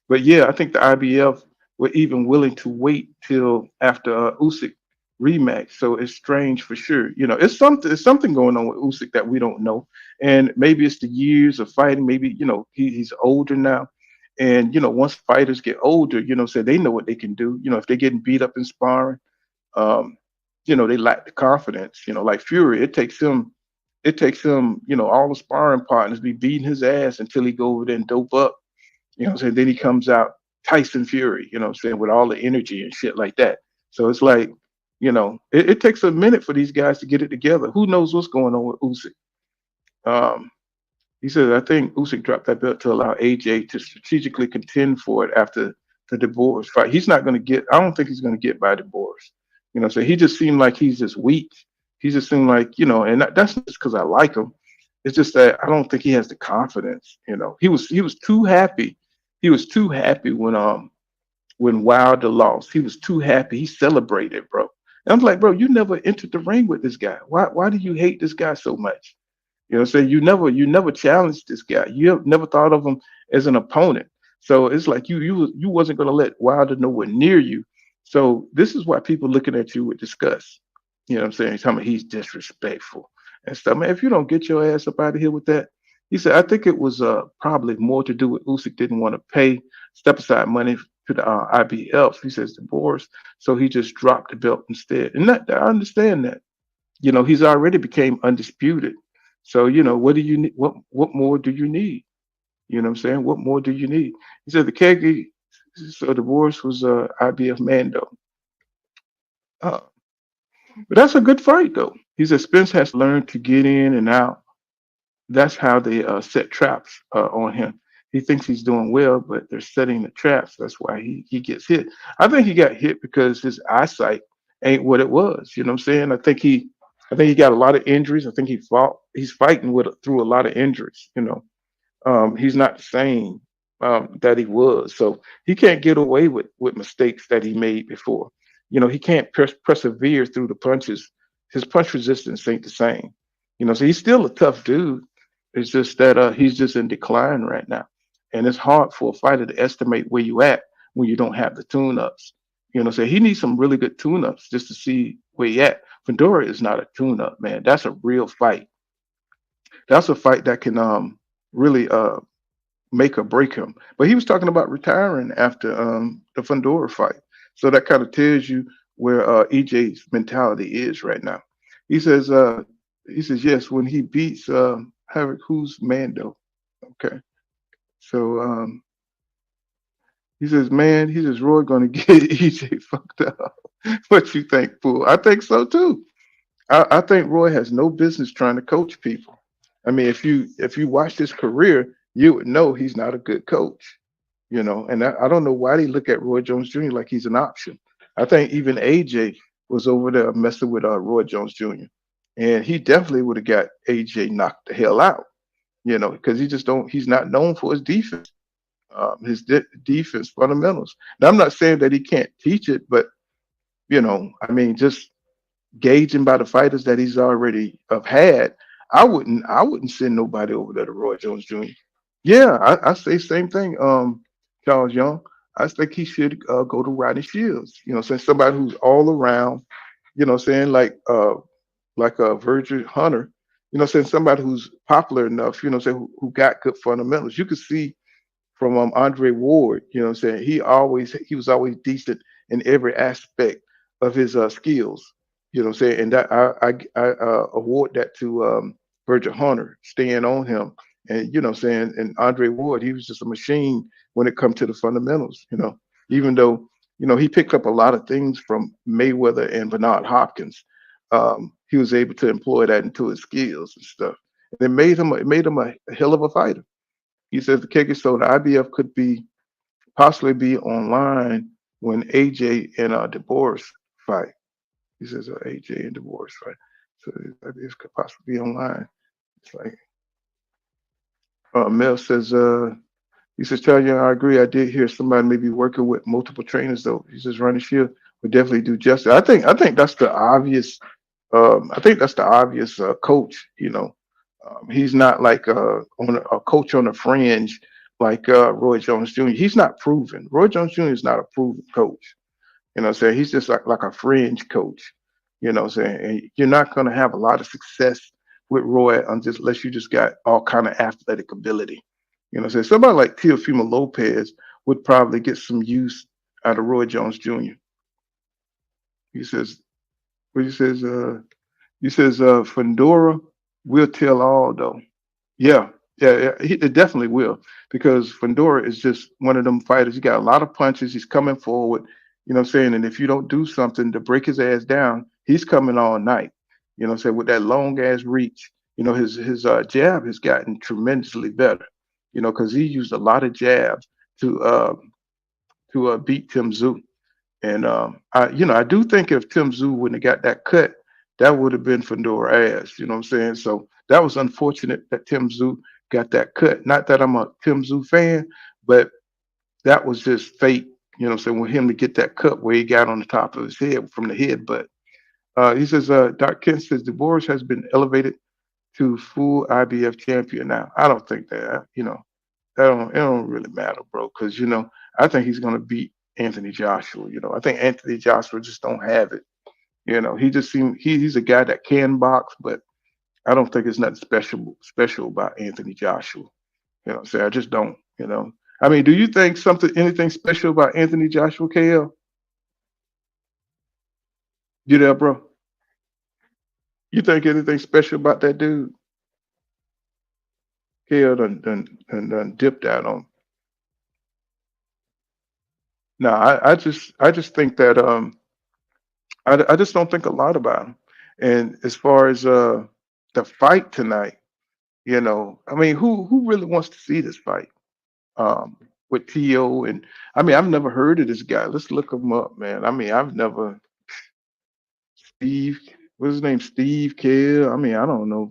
but yeah, I think the IBF were even willing to wait till after Usyk rematch. So it's strange for sure. It's something going on with Usyk that we don't know, and maybe it's the years of fighting. Maybe he's older now, and once fighters get older, so they know what they can do. If they're getting beat up in sparring, um, they lack the confidence. Like Fury, it takes him, all the sparring partners be beating his ass until he go over there and dope up. So then he comes out Tyson Fury, saying with all the energy and shit like that. So it's like, it takes a minute for these guys to get it together. Who knows what's going on with Usyk? Um, he said, I think Usyk dropped that belt to allow AJ to strategically contend for it after the divorce fight. I don't think he's going to get by divorce. So he just seemed like he's just weak. He just seemed like, and that's just because I like him. It's just that I don't think he has the confidence. He was too happy. He was too happy when Wilder lost. He was too happy. He celebrated, bro. And I'm like, bro, you never entered the ring with this guy. Why do you hate this guy so much? So you never challenged this guy. You have never thought of him as an opponent. So it's like you wasn't gonna let Wilder nowhere near you. So this is why people looking at you with disgust. You know what I'm saying? He's telling me he's disrespectful and stuff. Man, if you don't get your ass up out of here with that, he said, I think it was probably more to do with Usyk didn't want to pay step aside money to the IBF. He says divorce, so he just dropped the belt instead. And I understand that. He's already became undisputed. So what do you need? What more do you need? You know what I'm saying? What more do you need? He said the Kegi, so divorce was IBF Mando. Uh, but that's a good fight though. He said Spence has learned to get in and out. That's how they set traps on him. He thinks he's doing well, but they're setting the traps. That's why he gets hit. I think he got hit because his eyesight ain't what it was. You know what I'm saying? I think he got a lot of injuries. I think he's fighting through a lot of injuries. He's not the same. that he was. So he can't get away with mistakes that he made before. He can't persevere through the punches. His punch resistance ain't the same. So he's still a tough dude. It's just that he's just in decline right now, and it's hard for a fighter to estimate where you at when you don't have the tune-ups. So he needs some really good tune-ups just to see where he at. Fedora is not a tune-up, man. That's a real fight. That's a fight that can really make or break him. But he was talking about retiring after the Fundora fight. So that kind of tells you where EJ's mentality is right now. He says yes, when he beats Havoc, who's Mando? Okay. So he says, man, he says Roy gonna get EJ fucked up. What you think, fool? I think so too. I think Roy has no business trying to coach people. I mean, if you watch his career, you would know he's not a good coach. And I don't know why they look at Roy Jones Jr. like he's an option. I think even AJ was over there messing with Roy Jones Jr. And he definitely would have got AJ knocked the hell out. Because he's not known for his defense, defense fundamentals. Now I'm not saying that he can't teach it, but I mean, just gauging by the fighters that he's already have had, I wouldn't send nobody over there to Roy Jones Jr. Yeah, I say same thing. Charles Young, I think he should go to Rodney Shields. Since somebody who's all around. Saying like a Virgil Hunter. Saying somebody who's popular enough. Say who got good fundamentals. You could see from Andre Ward, saying he was always decent in every aspect of his skills. Saying, and that I award that to Virgil Hunter staying on him, and saying, and Andre Ward, he was just a machine when it comes to the fundamentals. Even though he picked up a lot of things from Mayweather and Bernard Hopkins, he was able to employ that into his skills and stuff, and it made him a hell of a fighter. He says the KK so the IBF could possibly be online when AJ and DeBoris fight. He says AJ and DeBoris fight. So IBF could possibly be online. It's like Mel says he says, Tell you, I agree. I did hear somebody maybe working with multiple trainers though. He says Ronnie Shield would definitely do justice. I think that's the obvious coach. He's not like on a coach on the fringe like Roy Jones Jr. He's not proven. Roy Jones Jr. is not a proven coach. What I'm saying? He's just like a fringe coach. What I'm saying? And you're not going to have a lot of success with Roy unless you just got all kind of athletic ability. What I'm saying? Somebody like Teofimo Lopez would probably get some use out of Roy Jones Jr. He says, what he says, Fedora will tell all though. Yeah, yeah, it definitely will because Fedora is just one of them fighters. He got a lot of punches. He's coming forward. What I'm saying? And if you don't do something to break his ass down, he's coming all night. What I'm saying? With that long ass reach, his jab has gotten tremendously better. Because he used a lot of jabs to beat Tim Tszyu. And I do think if Tim Tszyu wouldn't have got that cut, that would have been Fedora ass. What I'm saying? So that was unfortunate that Tim Tszyu got that cut. Not that I'm a Tim Tszyu fan, but that was just fate. What I'm saying? With him to get that cut where he got on the top of his head from the head. But he says, Doc Kent says DeBoris has been elevated to full IBF champion now. I don't think that. It don't really matter, bro. Because I think he's gonna beat Anthony Joshua. I think Anthony Joshua just don't have it. He just he's a guy that can box, but I don't think it's nothing special about Anthony Joshua. What I'm saying? I just don't. I mean, do you think anything special about Anthony Joshua, KL? You there, bro? You think anything special about that dude? KL done dipped out on. No, I just think that I just don't think a lot about him. And as far as the fight tonight, I mean, who really wants to see this fight? With T.O. and I mean, I've never heard of this guy. Let's look him up, man. I mean, I've never Steve. What's his name? Steve Kerr. I mean, I don't know.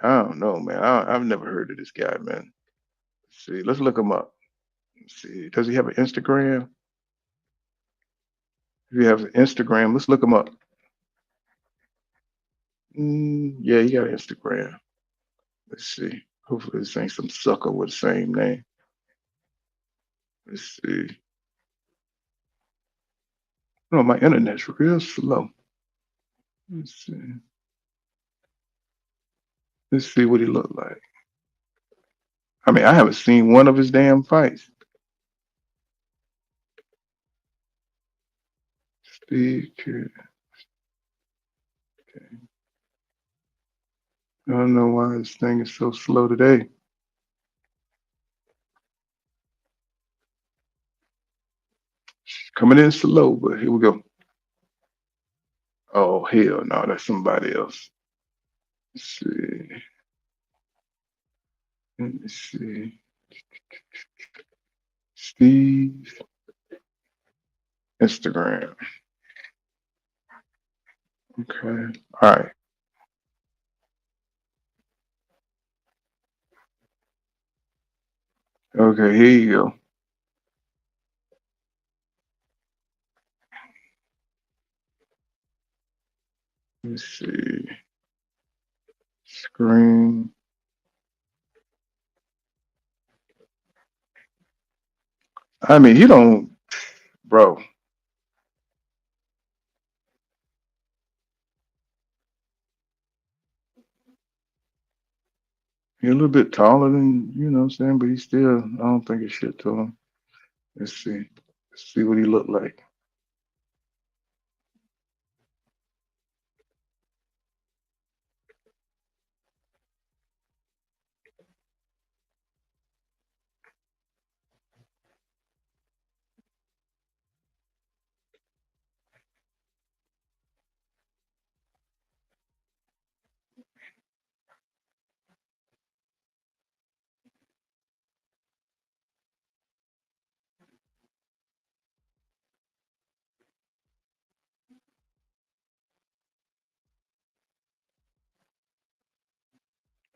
I don't know, man. I've never heard of this guy, man. Let's see. Let's look him up. Let's see. Does he have an Instagram? If he has an Instagram, let's look him up. Yeah, he got an Instagram. Let's see. Hopefully this ain't some sucker with the same name. Let's see. No, my internet's real slow. Let's see. Let's see what he looked like. I mean, I haven't seen one of his damn fights. Steve Kerr. I don't know why this thing is so slow today. Coming in slow, but here we go. Oh, hell no, that's somebody else. Let's see. Let me see. Steve. Instagram. Okay. All right. Okay, here you go. Let's see. Screen. I mean, he don't, bro. He's a little bit taller than, you know what I'm saying, but he's still, I don't think it's shit to him. Let's see. Let's see what he looked like.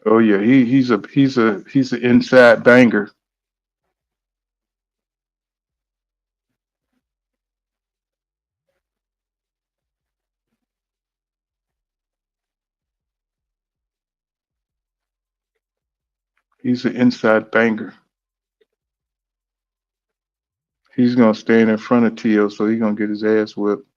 Oh yeah, he's an inside banger. He's an inside banger. He's gonna stand in front of Tio, so he's gonna get his ass whipped.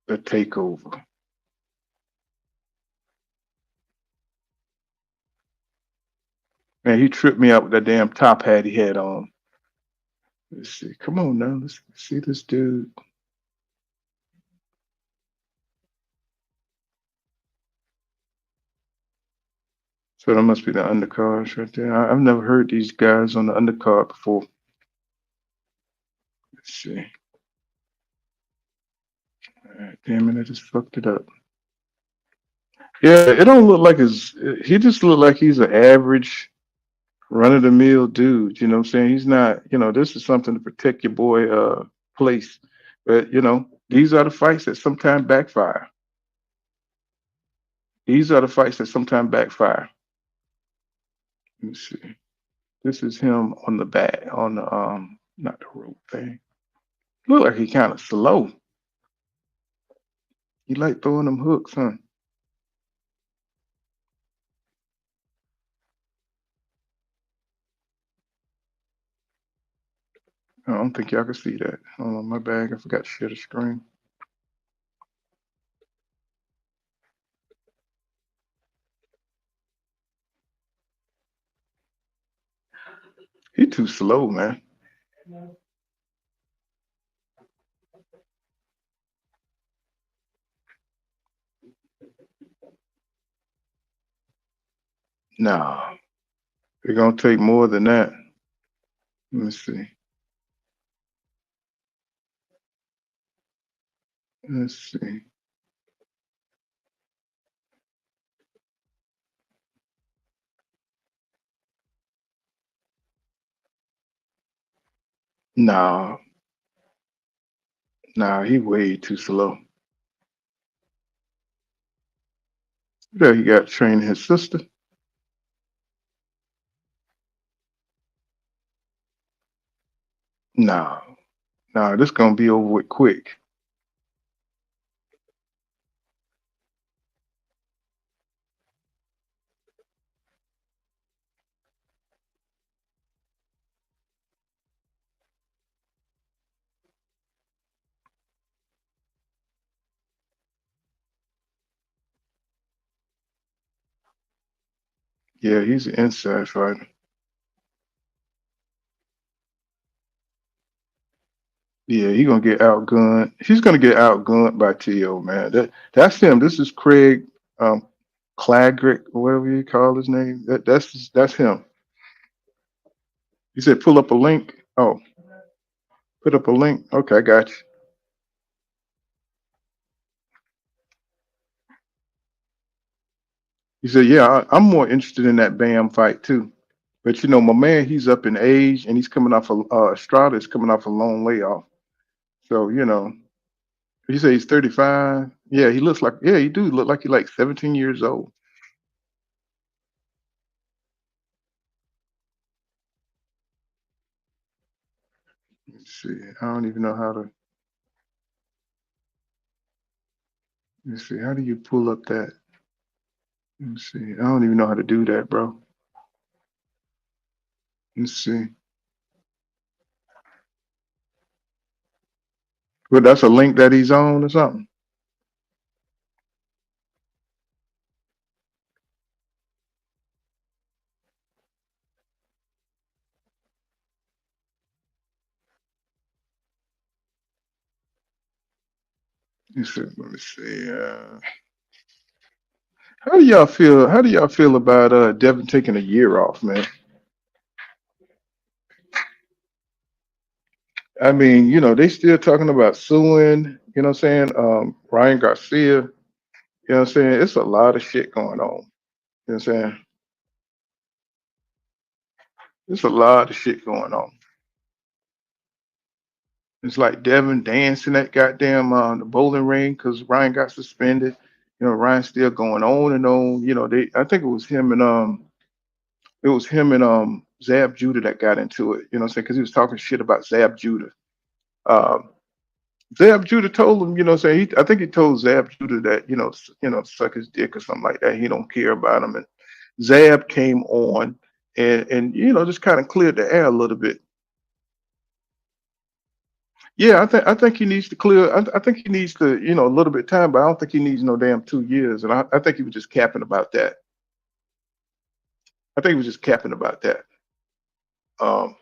The takeover. Man, he tripped me out with that damn top hat he had on. Let's see. Come on now. Let's see this dude. So that must be the undercards right there. I've never heard these guys on the undercard before. Let's see. Damn it, I just fucked it up. Yeah, it don't look like he just look like he's an average run of the mill dude. You know what I'm saying? He's not, this is something to protect your boy place. But these are the fights that sometimes backfire. These are the fights that sometimes backfire. Let me see. This is him on the back, on the not the rope thing. Look like he kind of slow. He like throwing them hooks, huh? I don't think y'all can see that. Hold on, my bag. I forgot to share the screen. He too slow, man. Nah, it's gonna take more than that. Let me see. Let's see. Nah, he way too slow. There he got training his sister. No, no, this gonna be over with quick. Yeah, he's an inside fighter. Yeah, he gonna get outgunned. He's gonna get outgunned by T.O. Man. That's him. This is Craig Claggett, or whatever you call his name. That's him. He said pull up a link. Oh, put up a link. Okay, I got you. He said, yeah, I'm more interested in that Bam fight too. But my man, he's up in age and he's coming off Estrada is coming off a long layoff. So he said he's 35. Yeah, he do look like he's like 17 years old. Let's see. I don't even know how to. Let's see. How do you pull up that? Let's see. I don't even know how to do that, bro. Let's see. But that's a link that he's on or something. Let me see. How do y'all feel? How do y'all feel about Devin taking a year off, man? I mean, they still talking about suing, what I'm saying? Ryan Garcia, what I'm saying? It's a lot of shit going on. You know what I'm saying? There's a lot of shit going on. It's like Devin dancing at goddamn the bowling ring because Ryan got suspended. Ryan's still going on and on. I think it was him and Zab Judah that got into it. You know what I'm saying? Because he was talking shit about Zab Judah. Um, Zab Judah told him, I think he told Zab Judah that, suck his dick or something like that. He don't care about him. And Zab came on and just kind of cleared the air a little bit. Yeah, I think he needs to clear. I think he needs to, a little bit of time, but I don't think he needs no damn 2 years. And I think he was just capping about that. I think he was just capping about that. Um,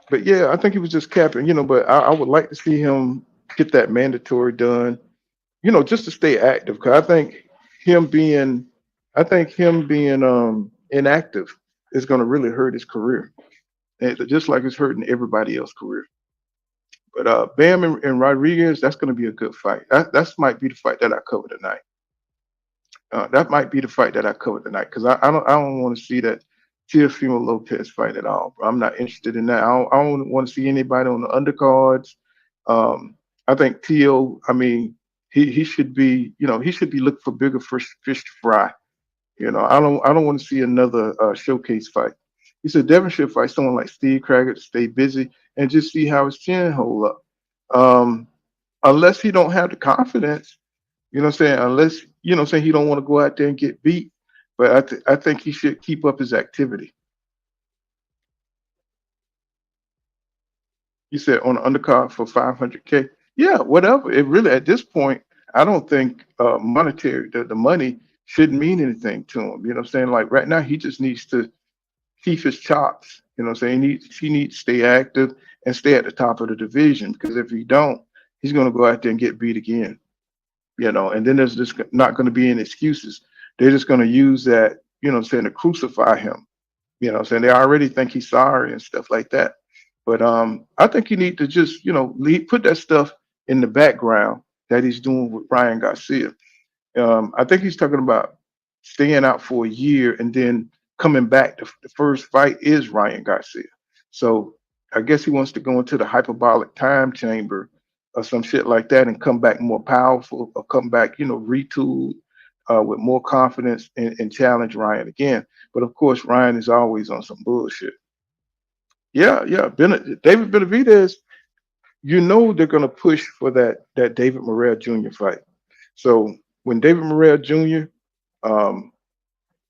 but yeah, I think he was just capping, But I would like to see him get that mandatory done, just to stay active. Because him being, I think him being inactive is going to really hurt his career, just like it's hurting everybody else's career. But Bam and Rodriguez, that's going to be a good fight. That's might be the fight that I cover tonight. That might be the fight that I cover tonight because I don't want to see that Teofimo Lopez fight at all. Bro. I'm not interested in that. I don't want to see anybody on the undercards. I think Tio. I mean, he should be he should be looking for bigger fish to fry. I don't want to see another showcase fight. He said Devin should fight someone like Steve Claggett to stay busy and just see how his chin hold up. Um, unless he don't have the confidence, what I'm saying? Unless, what I'm saying, he don't want to go out there and get beat. But I think he should keep up his activity. You said on the undercard for 500K. Yeah, whatever. It really at this point, I don't think monetary the money shouldn't mean anything to him. You know what I'm saying? Like right now, he just needs to keep his chops. You know what I'm saying? He needs to stay active and stay at the top of the division because if he don't, he's going to go out there and get beat again. And then there's just not going to be any excuses. They're just going to use that, what I'm saying, to crucify him. What I'm saying? They already think he's sorry and stuff like that. But I think you need to just, put that stuff in the background that he's doing with Ryan Garcia. I think he's talking about staying out for a year and then coming back. The first fight is Ryan Garcia. So I guess he wants to go into the hyperbolic time chamber or some shit like that and come back more powerful or come back, retooled with more confidence and challenge Ryan again. But of course, Ryan is always on some bullshit. Yeah, yeah. David Benavidez, they're gonna push for that David Morrell Jr. fight. So when David Morrell Jr., um,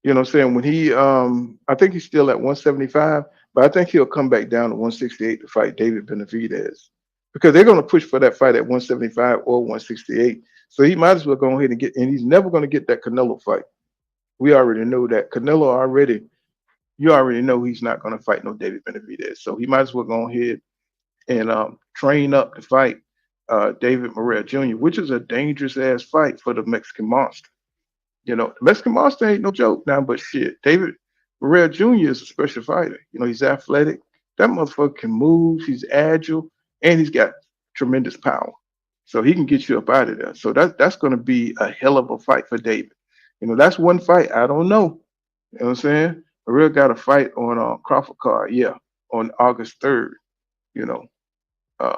what I'm saying, when I think he's still at 175, but I think he'll come back down to 168 to fight David Benavidez because they're going to push for that fight at 175 or 168. So he might as well go ahead and he's never going to get that Canelo fight. We already know that. You already know he's not going to fight no David Benavidez. So he might as well go ahead and train up to fight David Morrell Jr., which is a dangerous ass fight for the Mexican Monster. The Mexican Monster ain't no joke now, but shit, David Morrell Jr. is a special fighter. He's athletic. That motherfucker can move. He's agile, and he's got tremendous power. So he can get you up out of there. So that's going to be a hell of a fight for David. That's one fight I don't know. You know what I'm saying? Morrell got a fight on Crawford card, yeah, on August 3rd. You know, uh,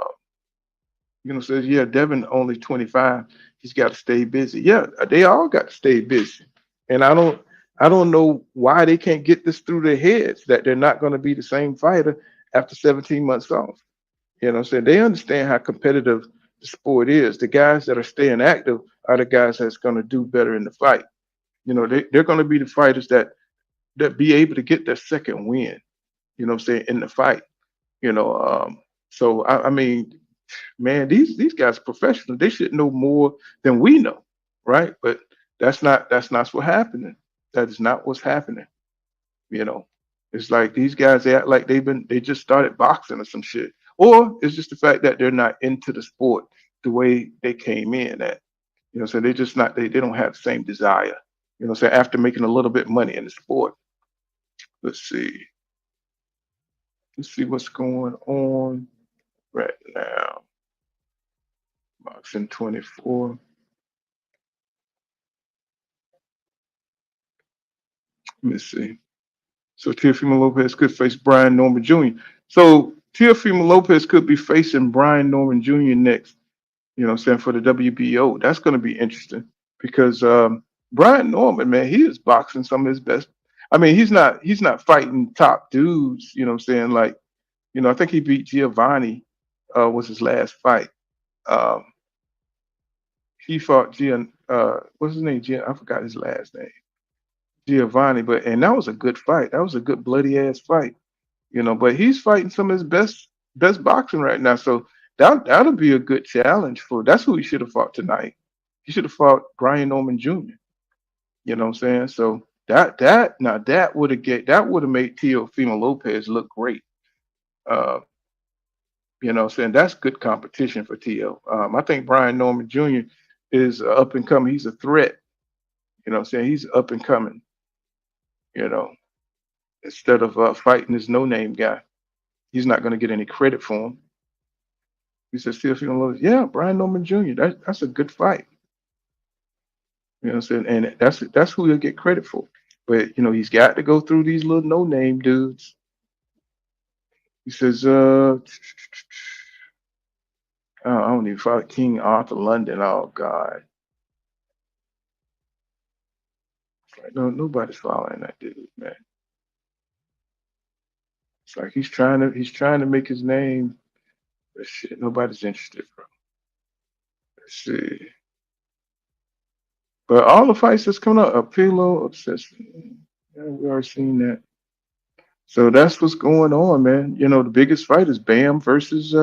says, yeah, Devin only 25. He's got to stay busy. Yeah, they all got to stay busy. And I don't know why they can't get this through their heads that they're not going to be the same fighter after 17 months off. You know what I'm saying? They understand how competitive the sport is. The guys that are staying active are the guys that's going to do better in the fight. They're going to be the fighters that be able to get their second win, what I'm saying, in the fight. So I mean, man, these guys are professionals. They should know more than we know, right? But that's not what's happening. That is not what's happening. You know, it's like these guys, they act like they just started boxing or some shit, or it's just the fact that they're not into the sport the way they came in at. So they just not they don't have the same desire. So after making a little bit of money in the sport, let's see, what's going on right now. Boxing 24. Let me see. So Teofimo Lopez could face Brian Norman Jr. So Teofimo Lopez could be facing Brian Norman Jr. next, saying for the WBO. That's going to be interesting because Brian Norman, man, he is boxing some of his best. I mean, he's not fighting top dudes, saying like, I think he beat Giovanni, was his last fight. Um, he fought what's his name? I forgot his last name. Giovanni, and that was a good fight. That was a good bloody ass fight, But he's fighting some of his best boxing right now, so that'll be a good challenge for. That's who he should have fought tonight. He should have fought Brian Norman Jr. You know what I'm saying? So that would have made Teofimo Lopez look great. Uh, what I'm saying, that's good competition for Teo. I think Brian Norman Jr. is up and coming. He's a threat. What I'm saying, he's up and coming. You know. Instead of fighting this no-name guy. He's not going to get any credit for him. He says, Teofimo Lopez, yeah, Brian Norman Jr., that's a good fight. You know what I'm saying? And that's who he'll get credit for. But, he's got to go through these little no-name dudes. He says, I don't even follow King Arthur London. Oh, God. No, nobody's following that dude, man. It's like he's trying to make his name, but shit, nobody's interested, bro. Let's see. But all the fights that's coming up, Apilo, Obsession. Yeah, we already seen that. So that's what's going on, man. The biggest fight is Bam versus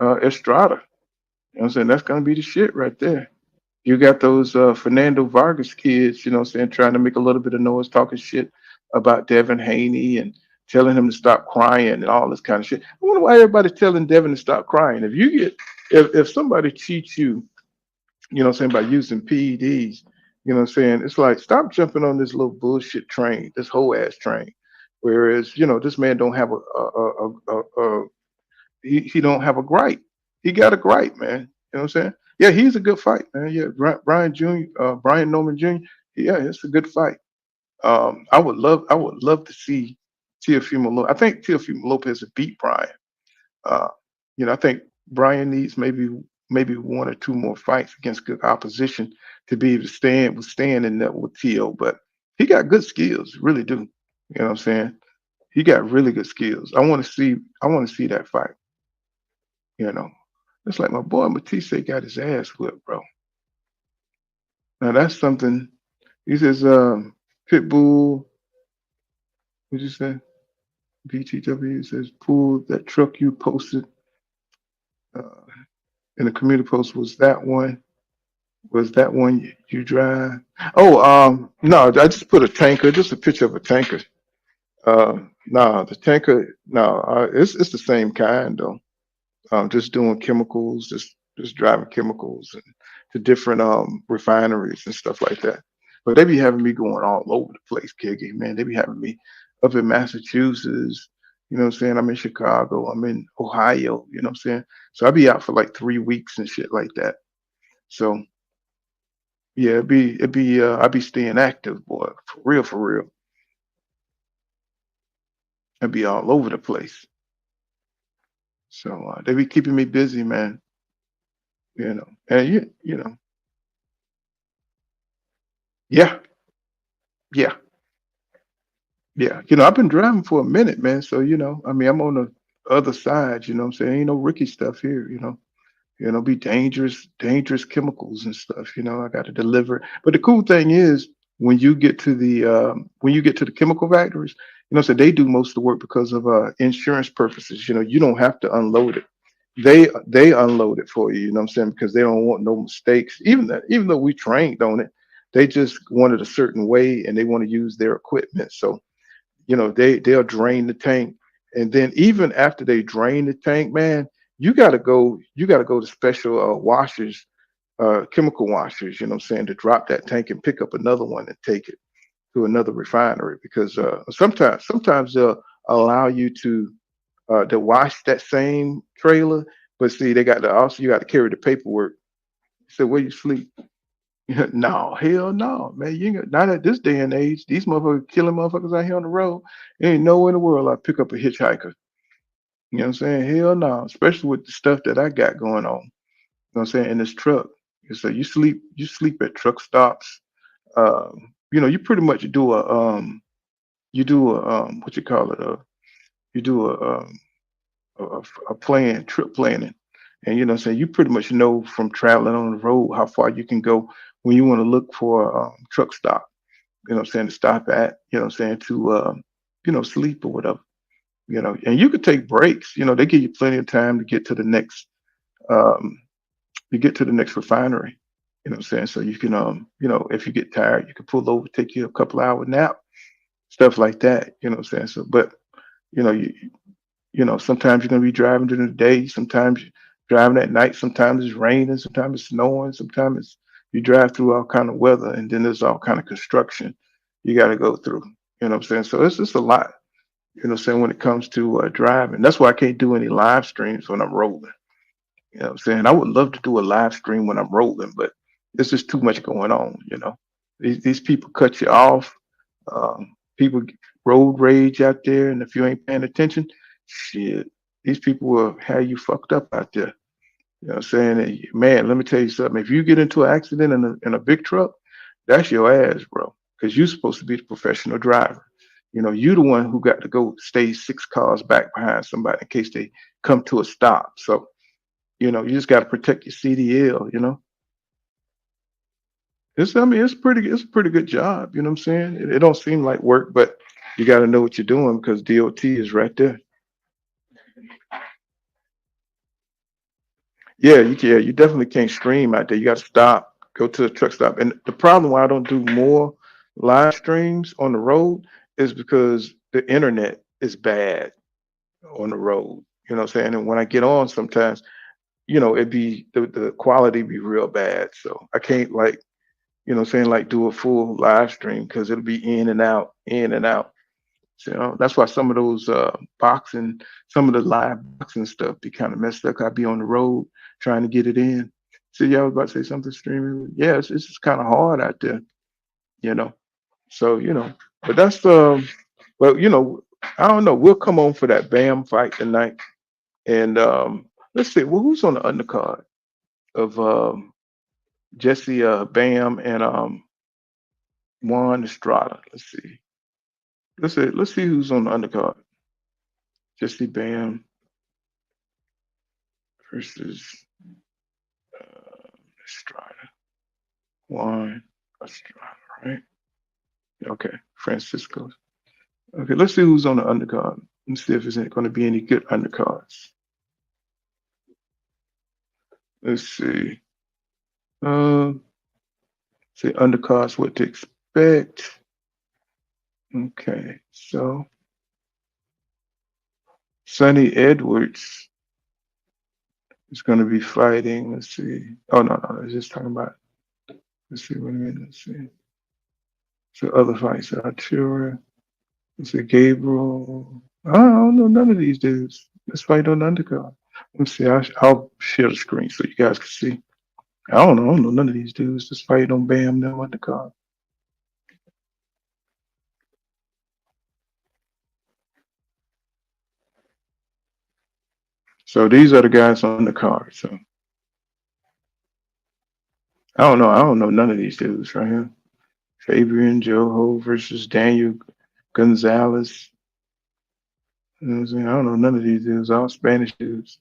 Estrada. You know what I'm saying? That's gonna be the shit right there. You got those Fernando Vargas kids, saying, trying to make a little bit of noise, talking shit about Devin Haney and telling him to stop crying and all this kind of shit. I wonder why everybody's telling Devin to stop crying. If somebody cheats you, by using PEDs, it's like, stop jumping on this little bullshit train, this whole ass train. Whereas, this man don't have he don't have a gripe. He got a gripe, man. You know what I'm saying? Yeah, he's a good fight, man. Yeah, Brian Norman Jr. Yeah, it's a good fight. I would love to see Teofimo Lopez. I think Teofimo Lopez would beat Brian. I think Brian needs maybe one or two more fights against good opposition to be able to withstand in that with T.O. But he got good skills, really do. You know what I'm saying? He got really good skills. I want to see that fight. You know, it's like my boy Matisse got his ass whipped, bro. Now that's something. He says, Pitbull. What you say? BTW says, pull that truck you posted uh, in the community post. Was that one? Was that one you drive? Oh, no, I just put a tanker, just a picture of a tanker. No, the tanker, no, it's the same kind though. Just doing chemicals, just driving chemicals and to different refineries and stuff like that. But they be having me going all over the place, Kiggy, man. They be having me up in Massachusetts, you know what I'm saying? I'm in Chicago, I'm in Ohio, you know what I'm saying? So I be out for like 3 weeks and shit like that. So yeah, I be staying active, boy, for real, for real. I be all over the place. So they be keeping me busy, man. And yeah, yeah. Yeah, I've been driving for a minute, man. So, I mean, I'm on the other side, you know what I'm saying? Ain't no Ricky stuff here, be dangerous, dangerous chemicals and stuff, I got to deliver. But the cool thing is when you get to the chemical factories, so they do most of the work because of insurance purposes. You don't have to unload it. They unload it for you, you know what I'm saying? Because they don't want no mistakes. Even though we trained on it, they just want it a certain way and they want to use their equipment. So they'll drain the tank, and then even after they drain the tank, man, you got to go to special washers, chemical washers, you know what I'm saying, to drop that tank and pick up another one and take it to another refinery, because sometimes they'll allow you to wash that same trailer, but see, they got to also, you got to carry the paperwork. So where you sleep? No, hell no, man. You ain't not at this day and age. These motherfuckers killing motherfuckers out here on the road. Ain't nowhere in the world I pick up a hitchhiker. You know what I'm saying? Hell no, especially with the stuff that I got going on. You know what I'm saying? In this truck. So you sleep at truck stops. You pretty much do a what you call it, you do a plan, trip planning. And you know what I'm saying, you pretty much know from traveling on the road how far you can go when you want to look for a truck stop, you know what I'm saying, to stop at, you know what I'm saying, to sleep or whatever. And you could take breaks, they give you plenty of time to get to the next um refinery, you know what I'm saying. So you can if you get tired, you can pull over, take you a couple hour nap, stuff like that, you know what I'm saying. So but you know, you sometimes you're gonna be driving during the day, sometimes you're driving at night, sometimes it's raining, sometimes it's snowing, sometimes you drive through all kind of weather, and then there's all kind of construction you got to go through. You know what I'm saying? So it's just a lot. You know what I'm saying, when it comes to driving. That's why I can't do any live streams when I'm rolling. You know what I'm saying? I would love to do a live stream when I'm rolling, but there's just too much going on. These people cut you off. People road rage out there, and if you ain't paying attention, shit, these people will have you fucked up out there. You know what I'm saying? And, man, let me tell you something. If you get into an accident in a big truck, that's your ass, bro. Because you're supposed to be the professional driver. You the one who got to go stay 6 cars back behind somebody in case they come to a stop. So, you just got to protect your CDL. It's a pretty good job. You know what I'm saying? It don't seem like work, but you got to know what you're doing because DOT is right there. You definitely can't stream out there. You got to stop, go to the truck stop. And the problem why I don't do more live streams on the road is because the internet is bad on the road. You know what I'm saying? And when I get on sometimes, it'd be the quality be real bad. So I can't, like, what I'm saying, like, do a full live stream because it'll be in and out, in and out. So that's why some of those boxing, some of the live boxing stuff be kind of messed up. I'd be on the road trying to get it in. See, y'all was about to say something streaming. Yeah, it's just kind of hard out there, you know. So, but but I don't know. We'll come on for that Bam fight tonight, and let's see. Well, who's on the undercard of Jesse Bam and Juan Estrada? Let's see. Let's see who's on the undercard. Jesse Bam versus Estrada. Juan Estrada, right? Okay, Francisco. Okay, let's see who's on the undercard. Let's see if there's going to be any good undercards. Let's see. See undercards, what to expect. Okay, so Sonny Edwards is going to be fighting. Let's see. Oh no, I was just talking about. Let's see. Wait a minute. Let's see. So other fights, Artura. Let's see, Gabriel. I don't know none of these dudes. Let's fight on the undercard. Let's see. I'll share the screen so you guys can see. I don't know none of these dudes. Just fight on Bam them undercard. So these are the guys on the card. So I don't know none of these dudes right here. Fabian Joho versus Daniel Gonzalez. You know what I'm saying? I don't know none of these dudes, all Spanish dudes.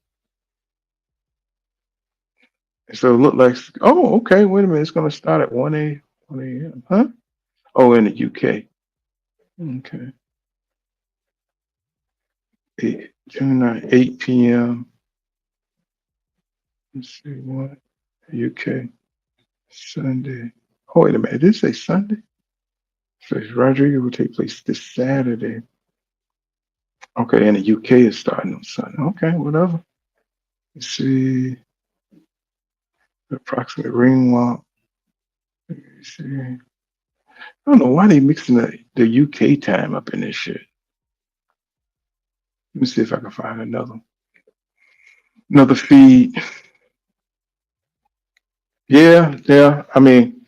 So it looked like, oh, okay, wait a minute. It's going to start at 1 a.m. Huh? Oh, in the UK. Okay. June 9, 8 p.m. Let's see what. UK. Sunday. Oh, wait a minute. Did it say Sunday? So Rodrigo will take place this Saturday. Okay, and the UK is starting on Sunday. Okay, whatever. Let's see. The approximate ring walk. Let me see. I don't know why they mixing the UK time up in this shit. Let me see if I can find another feed. Yeah. I mean,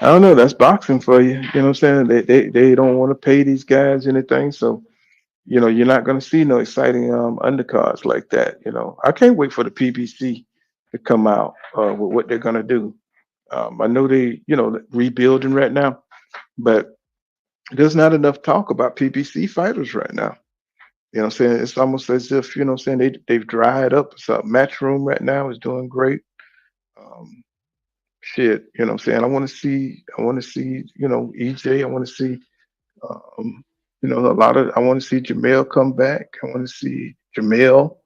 I don't know. That's boxing for you. You know what I'm saying? They don't want to pay these guys anything, so you're not going to see no exciting undercards like that. I can't wait for the PBC to come out with what they're going to do. I know they, rebuilding right now, but there's not enough talk about PBC fighters right now. You know what I'm saying? It's almost as if, they've dried up. So Matchroom right now is doing great. Shit, you know what I'm saying? I want to see, EJ. I want to see, I want to see Jamel come back. I want to see Jamel.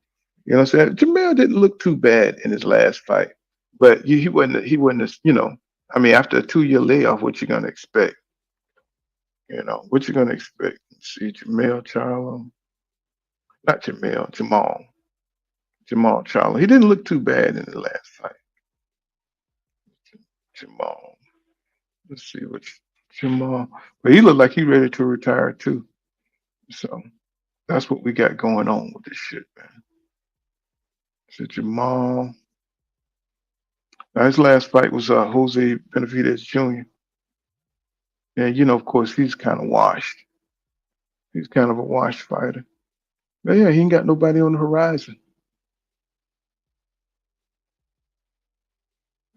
You know what I'm saying? Jamel didn't look too bad in his last fight, but he wasn't, I mean, after a 2-year layoff, what you going to expect? What you going to expect? See Jamel Charlo. Not Jamel, Jamal Charlo. He didn't look too bad in the last fight. Jamal. Let's see which Jamal. But he looked like he ready to retire too. So that's what we got going on with this shit, man. So Jamal. Now his last fight was Jose Benavidez Jr. And of course, he's kind of washed. He's kind of a washed fighter. But yeah, he ain't got nobody on the horizon.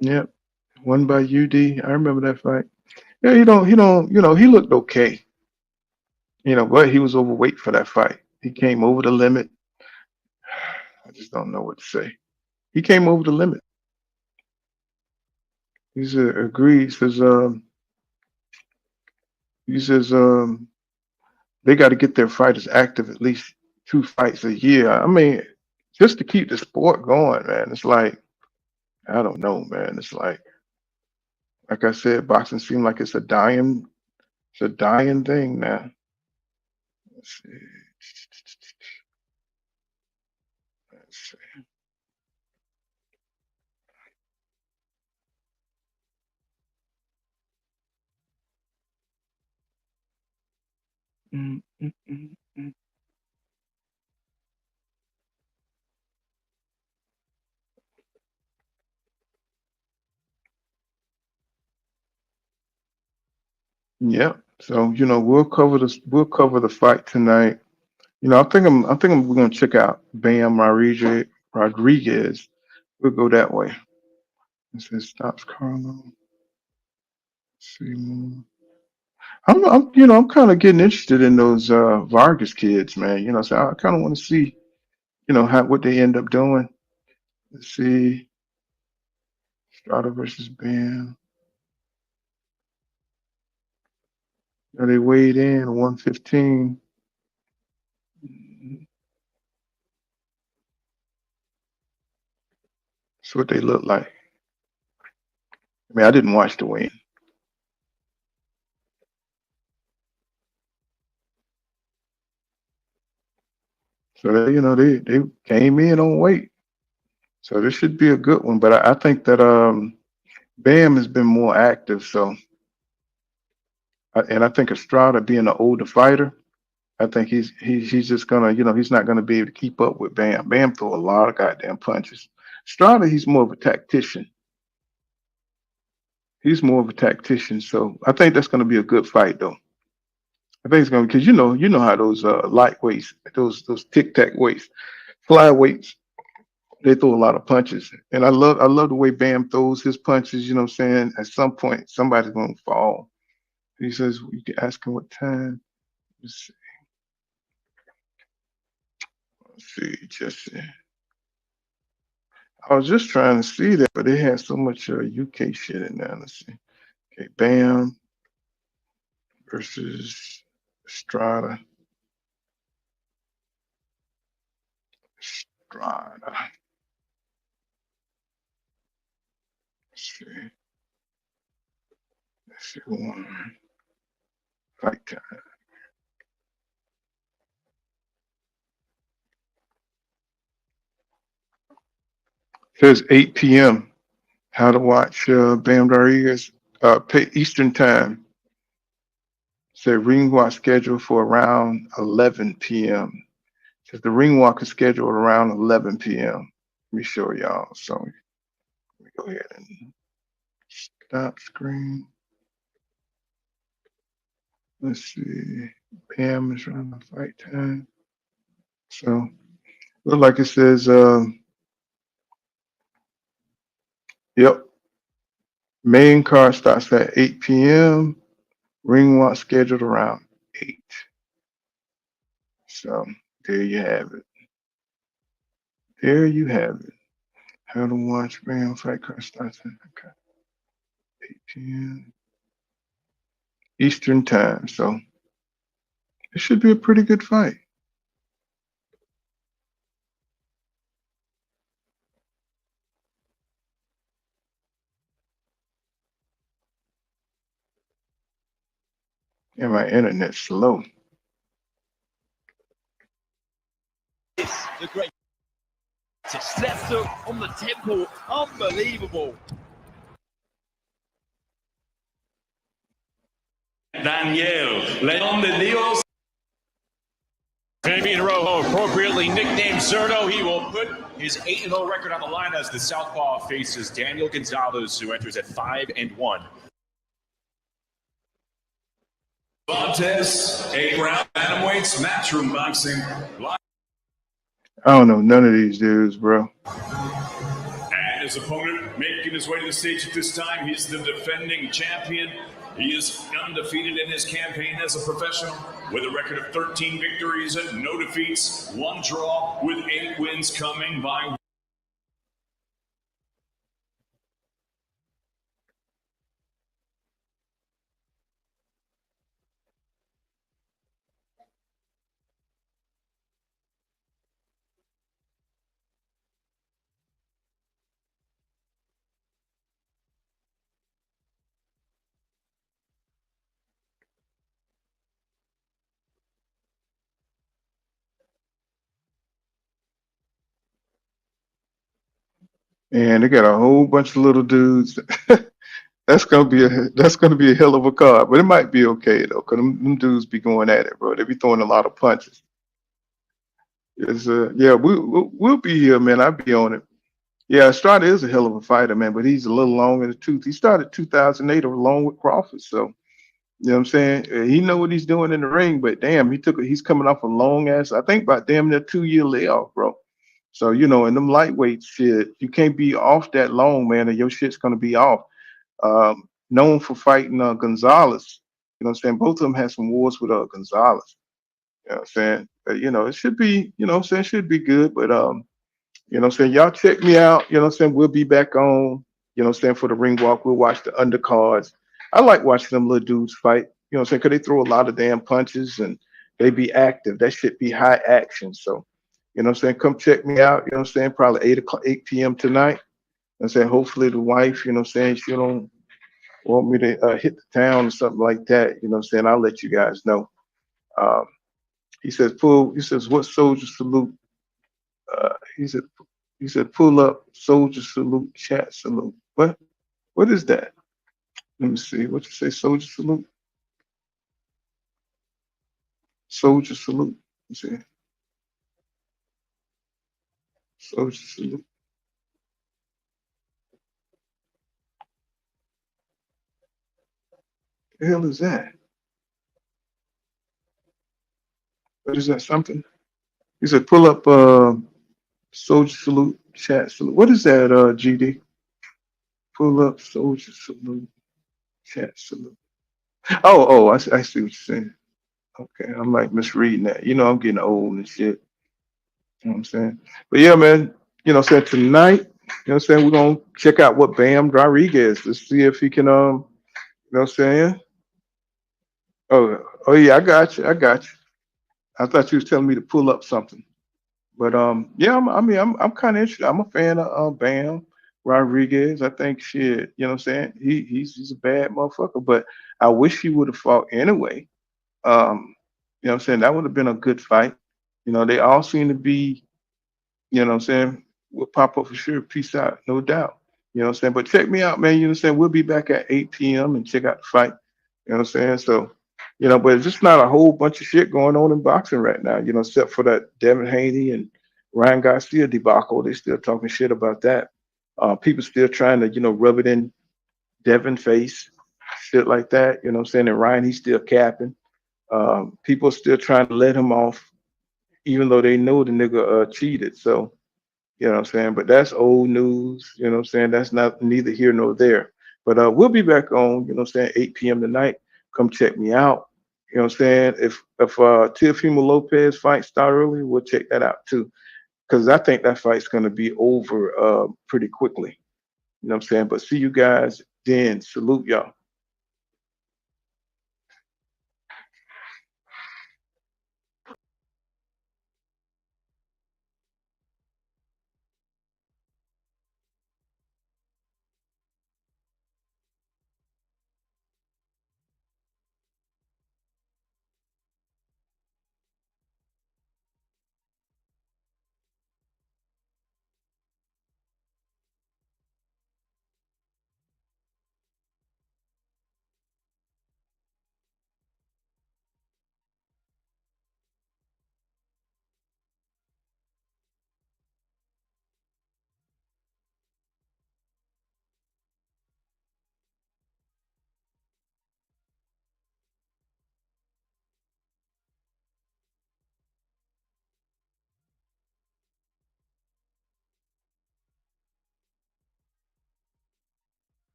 Yep. Won by UD. I remember that fight. Yeah, he looked okay. But he was overweight for that fight. He came over the limit. I just don't know what to say. He came over the limit. He agrees. He says they got to get their fighters active at least 2 fights a year. I mean, just to keep the sport going, man. It's like, I don't know, man. It's like I said, boxing seems like it's a dying thing now. Let's see. Mm. Yeah. So we'll cover this. We'll cover the fight tonight. I think we're gonna check out Bam Rodriguez. We'll go that way. It says stops Carlo. See more. I'm kind of getting interested in those Vargas kids, man. So I kind of want to see, what they end up doing. Let's see, Strata versus Bam. They weighed in 115. That's what they look like. I mean, I didn't watch the weigh-in. So they came in on weight. So this should be a good one. But I think that Bam has been more active. So and I think Estrada being an older fighter, I think he's just gonna, he's not gonna be able to keep up with Bam. Bam threw a lot of goddamn punches. Estrada, he's more of a tactician. So I think that's gonna be a good fight, though. I think it's gonna, because you know how those lightweights, those tic tac weights, flyweights, they throw a lot of punches, and I love the way Bam throws his punches. You know what I'm saying? At some point, somebody's gonna fall. He says you can ask him what time. Let's see, Jesse. I was just trying to see that, but they had so much UK shit in there. Let's see. Okay, Bam versus Estrada. Let's see one. Fight time. Says 8 p.m. How to watch Bam Rodriguez Eastern time. Said ring walk scheduled for around 11 p.m. Says the ring walk is scheduled around 11 p.m. Let me show y'all. So let me go ahead and stop screen. Let's see. Bam is around the fight time. So look like it says yep. Main card starts at 8 p.m. Ring walk scheduled around 8. So there you have it. How to watch Bam fight card starts at 8 p.m. Eastern time. So it should be a pretty good fight. And my internet's slow. The great steps up on the temple. Unbelievable. Daniel León de Dios. Fabian Rojo, appropriately nicknamed Zerto, he will put his 8-0 record on the line as the southpaw faces Daniel Gonzalez, who enters at 5-1. Fontes, 8-round bantamweights, matchroom boxing. I don't know none of these dudes, bro. And his opponent making his way to the stage at this time, he's the defending champion. He is undefeated in his campaign as a professional with a record of 13 victories and no defeats, 1 draw with 8 wins coming by. And they got a whole bunch of little dudes. That's gonna be a hell of a card, but it might be okay though, cause them dudes be going at it, bro. They be throwing a lot of punches. It's yeah, we'll be here, man. I'll be on it. Yeah, Estrada is a hell of a fighter, man, but he's a little long in the tooth. He started 2008 along with Crawford, so you know what I'm saying. He know what he's doing in the ring, but damn, he's coming off a long ass. I think about damn near 2-year layoff, bro. So, in them lightweight shit, you can't be off that long, man, or your shit's gonna be off. Known for fighting Gonzalez. You know what I'm saying? Both of them had some wars with Gonzalez. You know what I'm saying? But, it should be, it should be good. But y'all check me out, we'll be back on, for the ring walk. We'll watch the undercards. I like watching them little dudes fight, because they throw a lot of damn punches and they be active. That shit be high action. So, come check me out, probably 8 p.m. tonight. Hopefully the wife, she don't want me to hit the town or something like that, I'll let you guys know. He says, what soldier salute? Uh, he said, pull up, soldier salute, chat salute. What is that? Let me see. What you say, soldier salute? Soldier salute. Let's see. Soldier salute. The hell is that? What is that, something? He said, pull up, soldier salute, chat salute. What is that, GD? Pull up, soldier salute, chat salute. Oh, I see what you're saying. Okay, I'm like misreading that. I'm getting old and shit. You know what I'm saying? But yeah, man, tonight, we're gonna check out what Bam Rodriguez. Let's see if he can Oh yeah, I got you. I thought you was telling me to pull up something. But yeah, I'm kind of interested. I'm a fan of Bam Rodriguez. I think shit, he's a bad motherfucker, but I wish he would have fought anyway. That would have been a good fight. They all seem to be, we'll pop up for sure. Peace out, no doubt. But check me out, man. We'll be back at 8 p.m. and check out the fight. So, but it's just not a whole bunch of shit going on in boxing right now, except for that Devin Haney and Ryan Garcia debacle. They still talking shit about that. People still trying to, rub it in Devin face, shit like that. And Ryan, he's still capping. People still trying to let him off, even though they know the nigga cheated. So, but that's old news. That's not neither here nor there. But we'll be back on, 8 p.m. tonight. Come check me out. If Teofimo Lopez fight start early, we'll check that out too. Because I think that fight's gonna be over pretty quickly. But see you guys then. Salute y'all.